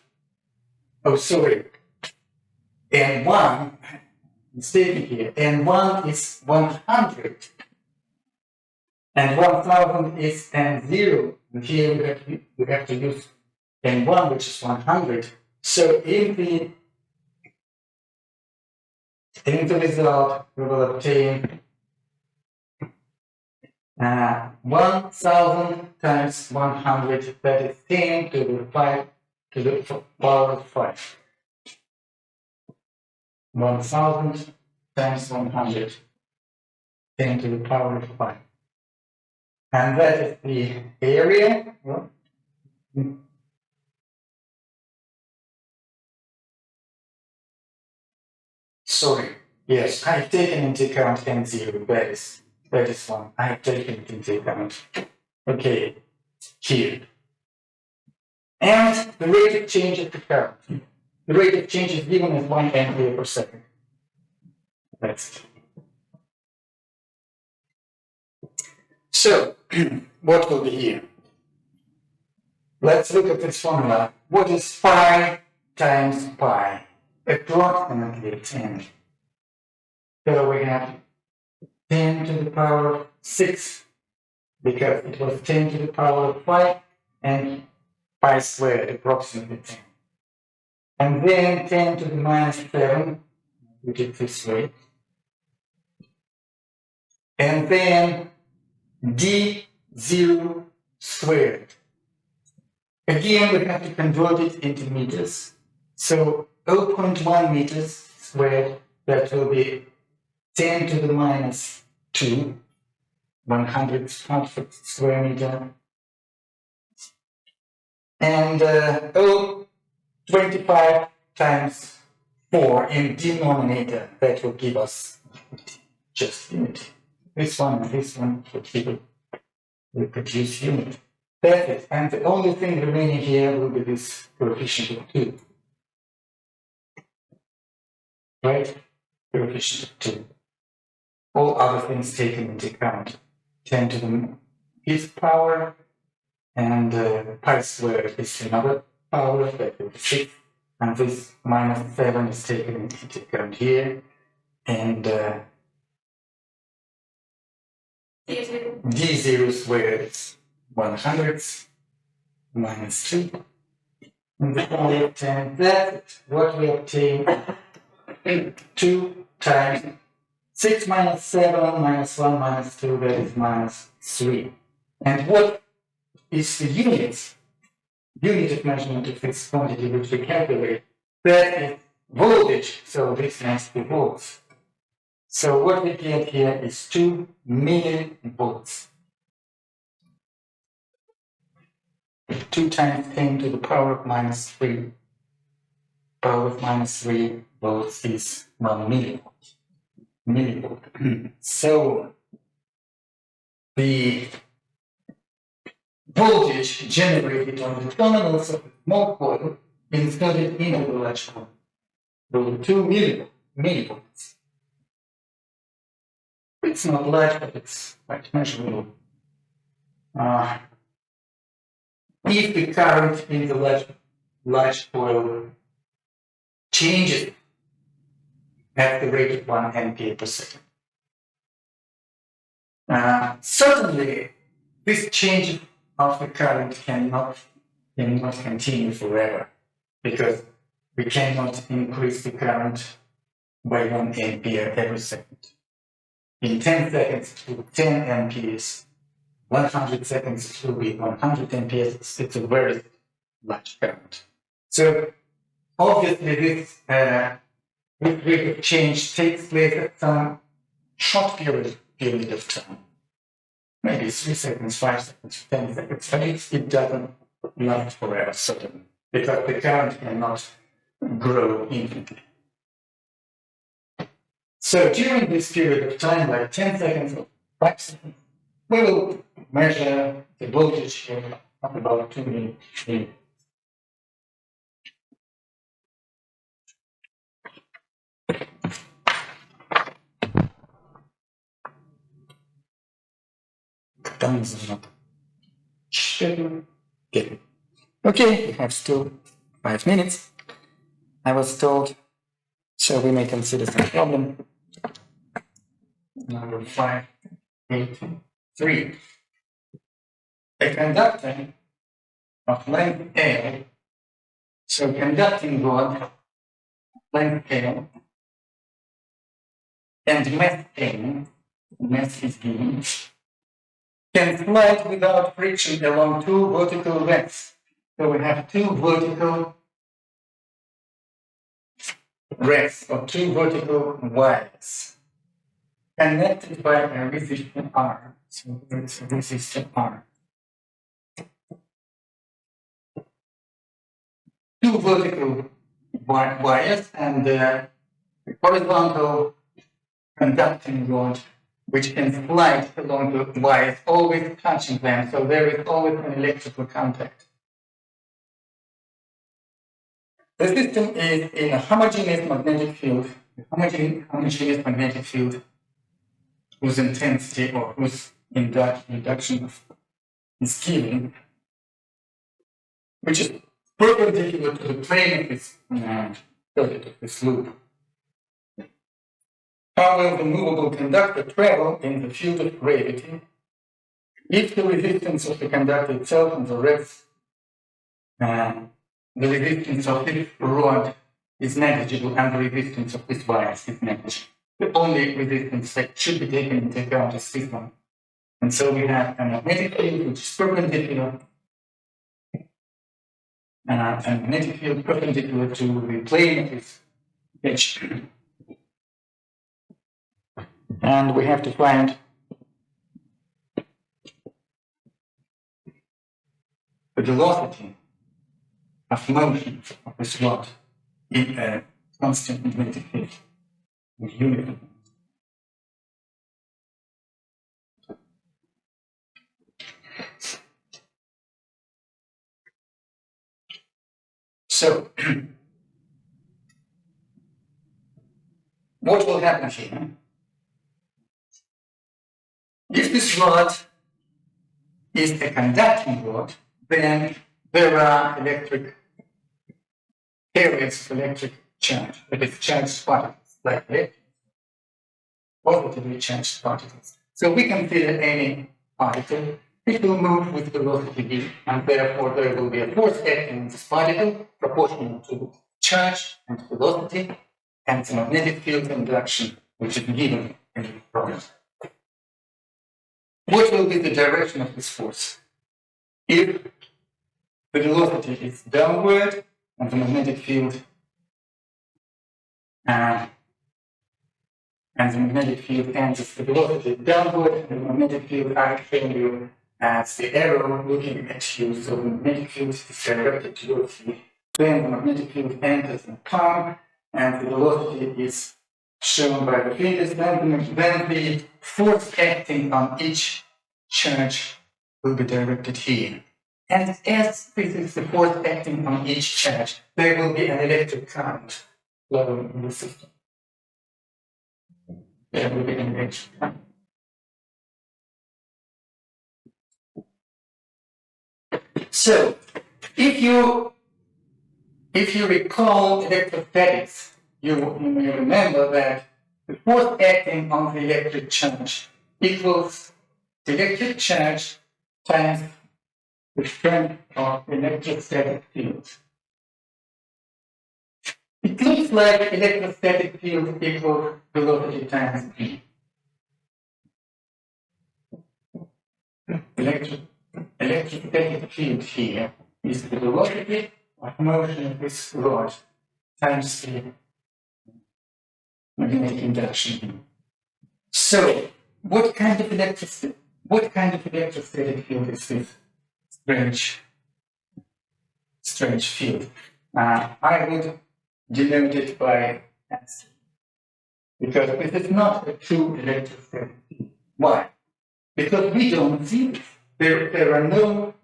Oh, sorry. N1, mistaken here. N1 is 100. And 1000 is N0. And here we have to use N1, which is 100. So in the result, we will obtain 1000 times 100, that is 10 to the 5 to the power of 5. 1000 times 100, 10 to the power of 5. And that is the area. Sorry, yes, I've taken into account N0, that is one. I have taken it into account. Okay, here. And the rate of change of the current. The rate of change is given as 1 ampere per second. That's it. So, what will be here? Let's look at this formula. What is pi times pi? Approximately 10. So we have 10 to the power of 6, because it was 10 to the power of 5, and pi squared, approximately 10. And then 10 to the minus 7, we did this way. And then d0 squared. Again, we have to convert it into meters. So 0.1 meters squared, that will be 10 to the minus 2, 100 square meter, and 25 times 4 in denominator. That will give us just unit. This one and this one will produce unit. That's it. And the only thing remaining here will be this coefficient of 2. Right? Coefficient of 2. All other things taken into account. 10 to the 5th power, and pi squared is another power, that will be 6. And this minus 7 is taken into account here. And d0 squared is 100 minus 2. And the power of 10, that's what we obtain. 2 times 6 minus 7 minus 1 minus 2, that is minus 3. And what is the unit of measurement of this quantity which we calculate? That is voltage, so this must be volts. So what we get here is 2 millivolts. 2 times 10 to the power of minus 3. Power of minus 3 volts is 1 millivolt. So the voltage generated on the terminals of the small coil inserted into the large coil will be 2 millivolts. It's not large, but it's quite measurable. If the current in the large coil changes at the rate of 1 ampere per second, certainly this change of the current cannot continue forever, because we cannot increase the current by 1 ampere every second. In 10 seconds it will be 10 amperes, 100 seconds it will be 100 amperes. It's a very large current. So obviously this rate of change takes place at some short period of time. Maybe 3 seconds, 5 seconds, 10 seconds, but it doesn't last forever, certainly, because the current cannot grow infinitely. So during this period of time, like 10 seconds or 5 seconds, we will measure the voltage here of about 2 millivolts. Time is not. Okay, we have still 5 minutes. I was told, so we may consider some problem. Number 583. A conductor of length L, so conducting rod, length L, and mass M, mass is given, can slide without friction along 2 vertical racks. So we have 2 vertical racks or 2 vertical wires connected by a resistor R. So it's a resistor R. 2 vertical wires and the horizontal conducting rod, which can slide along the wires, always touching them, so there is always an electrical contact. The system is in a homogeneous magnetic field, homogeneous magnetic field whose intensity or whose induction is given, which is perpendicular to the plane of this loop. How will the movable conductor travel in the field of gravity if the resistance of the conductor itself and the rest, the resistance of this rod is negligible and the resistance of this wire is negligible? The only resistance that should be taken into account is this one. And so we have a magnetic field which is perpendicular, a magnetic field perpendicular to the plane of this edge. And we have to find the velocity of motion of this rod in a constant magnetic field with unit. So, what will happen here? If this rod is a conducting rod, then there are electric areas of electric charge, that is charged particles, like electrons, positively charged particles. So we consider any particle, it will move with velocity v, and therefore there will be a force acting on this particle proportional to charge and velocity, and the magnetic field induction, which is given in the problem. What will be the direction of this force? If the velocity is downward and the magnetic field and the magnetic field ends the velocity downward, and the magnetic field are showing you as the arrow looking at you, so the magnetic field is directed towards you. Then the magnetic field enters in palm, and the velocity is shown by the fingers. Then the force acting on each charge will be directed here. And as this is the force acting on each charge, there will be an electric current flowing in the system. There will be an electric current. So, if you recall electrostatics, you may remember that the force acting on the electric charge equals the electric charge times the strength of the electrostatic field. It looks like electrostatic field equals velocity times v. Electrostatic field here is the velocity of motion of this rod times the magnetic induction. So, what kind of electrostatic field is this strange field? I would denote it by S, because this is not a true electrostatic field. Why? Because we don't see this. There are no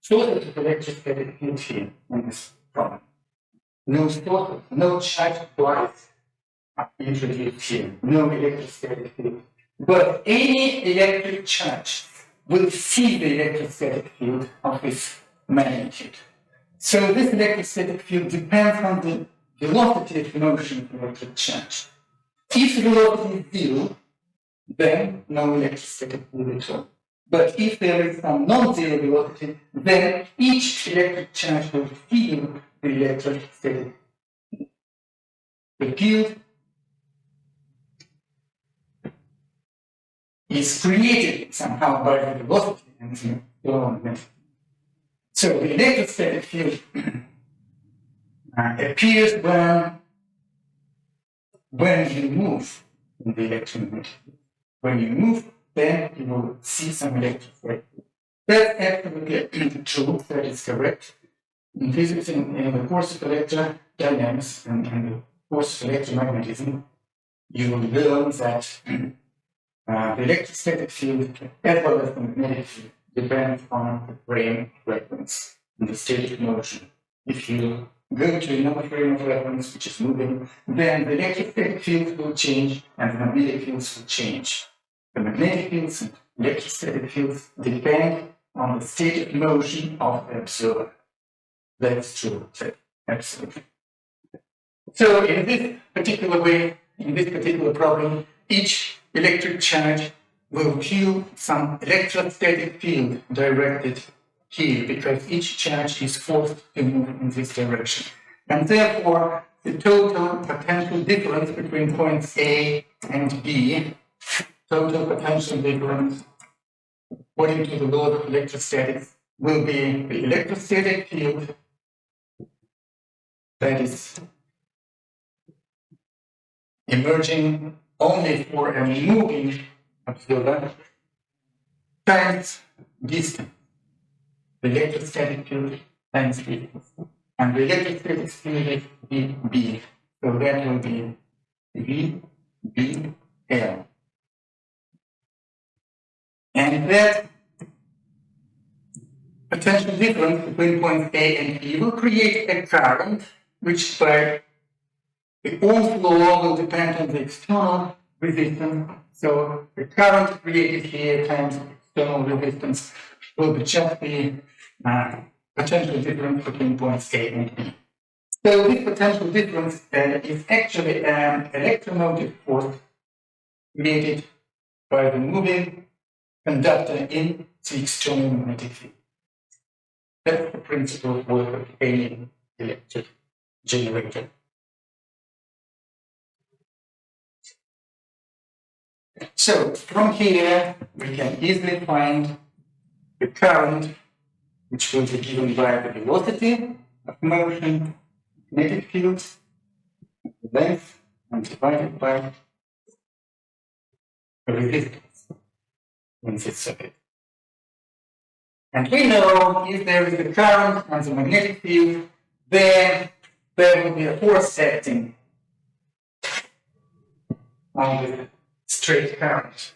sources of electrostatic field here in this problem. No sources, no charged bodies are introduced here. No electrostatic field. But any electric charge will see the electrostatic field of this magnitude. So this electrostatic field depends on the velocity of motion of electric charge. If the velocity is zero, then no electrostatic field at all. But if there is some non-zero velocity, then each electric charge will feel the electrostatic field. The field is created somehow by the velocity and so on. So the electrostatic field appears when you move in the electromagnetic field. When you move, then you will see some electrostatic field. That's absolutely true, that is correct. In physics, in the course of electrodynamics and the course of electromagnetism, you will learn that the electrostatic field, as well as the magnetic field, depends on the frame of reference and the state of motion. If you go to another frame of reference which is moving, then the electrostatic field will change and the magnetic fields will change. The magnetic fields and electrostatic fields depend on the state of motion of the observer. That's true, absolutely. So in this particular way, in this particular problem, each electric charge will feel some electrostatic field directed here, because each charge is forced to move in this direction. And therefore, the total potential difference between points A and B, total potential difference, according to the law of electrostatics, will be the electrostatic field that is emerging only for a moving observer times distance. The electrostatic field times distance. And the electrostatic field is VB. So that will be VBL. And that potential difference between points A and B will create a current which by the Ohm's law will depend on the external resistance. So the current created here times external resistance will be just the potential difference between points A and B. So this potential difference is actually an electromotive force created by the moving conductor in the external magnetic field. That's the principal work of any electric generator. So from here, we can easily find the current, which will be given by the velocity of motion, magnetic field, the length, and divided by the resistance in this circuit. And we know if there is a current and the magnetic field, then there will be a force acting on the straight current.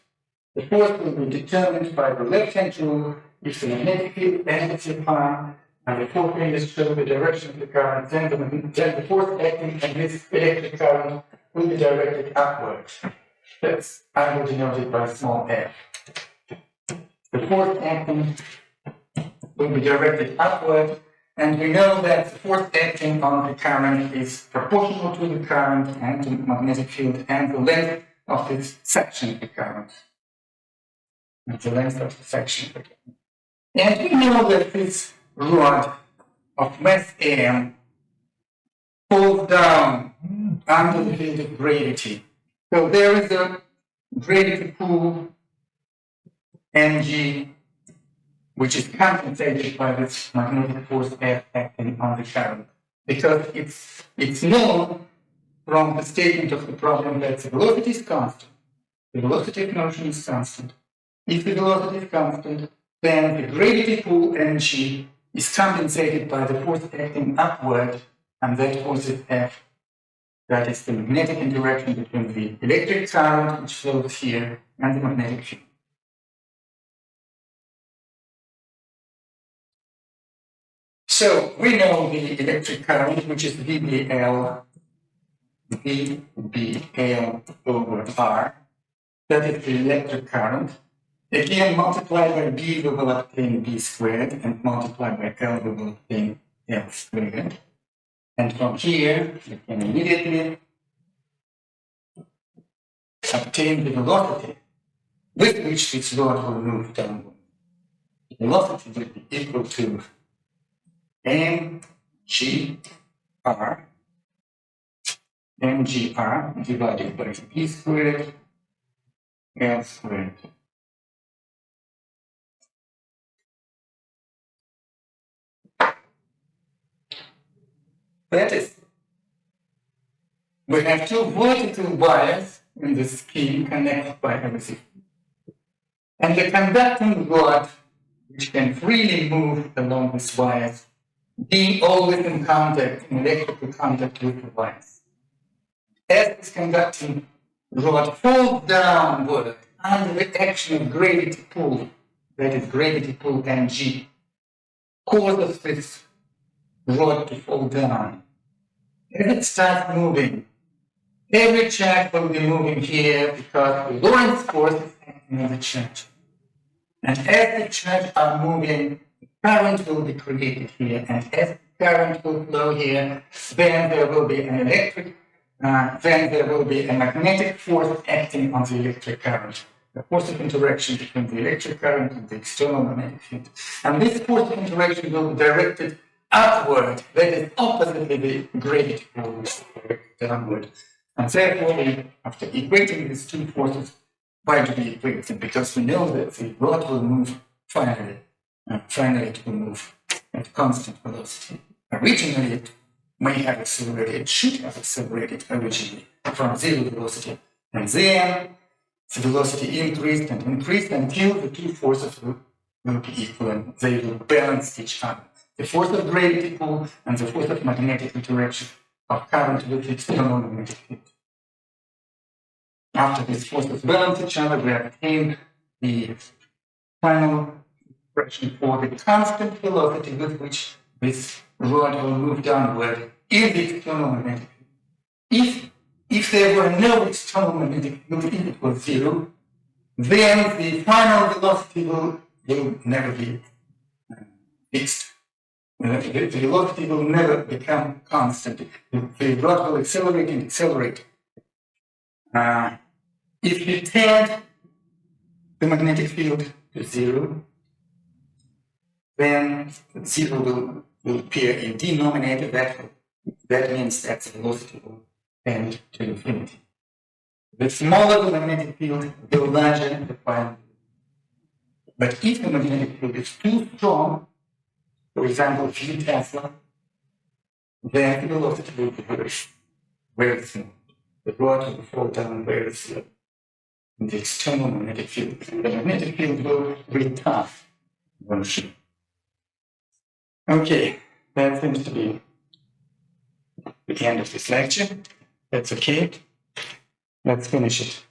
The force will be determined by the left-hand rule if the magnetic field amplifies and the four fingers show the direction of the current, then the force acting on this electric current will be directed upwards. That's I will denote it by small f. The force acting will be directed upward, and we know that the force acting on the current is proportional to the current and the magnetic field and the length of this section of the current. And the length of the section of the current. And we know that this rod of mass m falls down under the field of gravity. So there is a gravity pull mg, which is compensated by this magnetic force F acting on the current. Because it's known from the statement of the problem that the velocity is constant. The velocity of motion is constant. If the velocity is constant, then the gravity pull mg is compensated by the force acting upward, and that force is F. That is the magnetic interaction between the electric current, which flows here, and the magnetic field. So we know the electric current, which is VBL over R. That is the electric current. Again, multiplied by B, we will obtain B squared, and multiplied by L, we will obtain L squared. And from here, we can immediately obtain the velocity with which this rod will move downward. The velocity will be equal to mgr divided by b squared L squared. That is, we have two vertical wires in the scheme connected by a resistor. And the conducting rod, which can freely move along these wires, being always in contact, in electrical contact with the wires. As this conducting rod falls downward under the action of gravity pull, that is gravity pull mg, causes this rod to fall down. As it starts moving, every charge will be moving here because the Lorentz force is acting on the charge. And as the charges are moving, current will be created here, and as current will flow here, then there will be an magnetic force acting on the electric current. The force of interaction between the electric current and the external magnetic field. And this force of interaction will be directed upward, that is oppositely the gravity force downward. And therefore, after equating these two forces, why do we equate them? Because we know that the rod will move finally. Finally, it will move at constant velocity. Originally, it may have accelerated, it should have accelerated originally from zero velocity And then the velocity increased and increased until the two forces will be equal and they will balance each other. The force of gravity pull and the force of magnetic interaction of current with the external magnetic field. After these forces balance each other, we obtain the final expression for the constant velocity with which this rod will move downward in the external magnetic field. If there were no external magnetic field, if it was zero, then the final velocity will never be fixed. The velocity will never become constant. The rod will accelerate and accelerate. If you tend the magnetic field to zero, then zero will appear in denominator. That means that the velocity will tend to infinity. The smaller the magnetic field, the larger the final. But if the magnetic field is too strong, for example, few Tesla, then the velocity will be very small. The rod will fall down very slow in the external magnetic field. The magnetic field will retard motion. Okay, that seems to be the end of this lecture. That's okay. Let's finish it.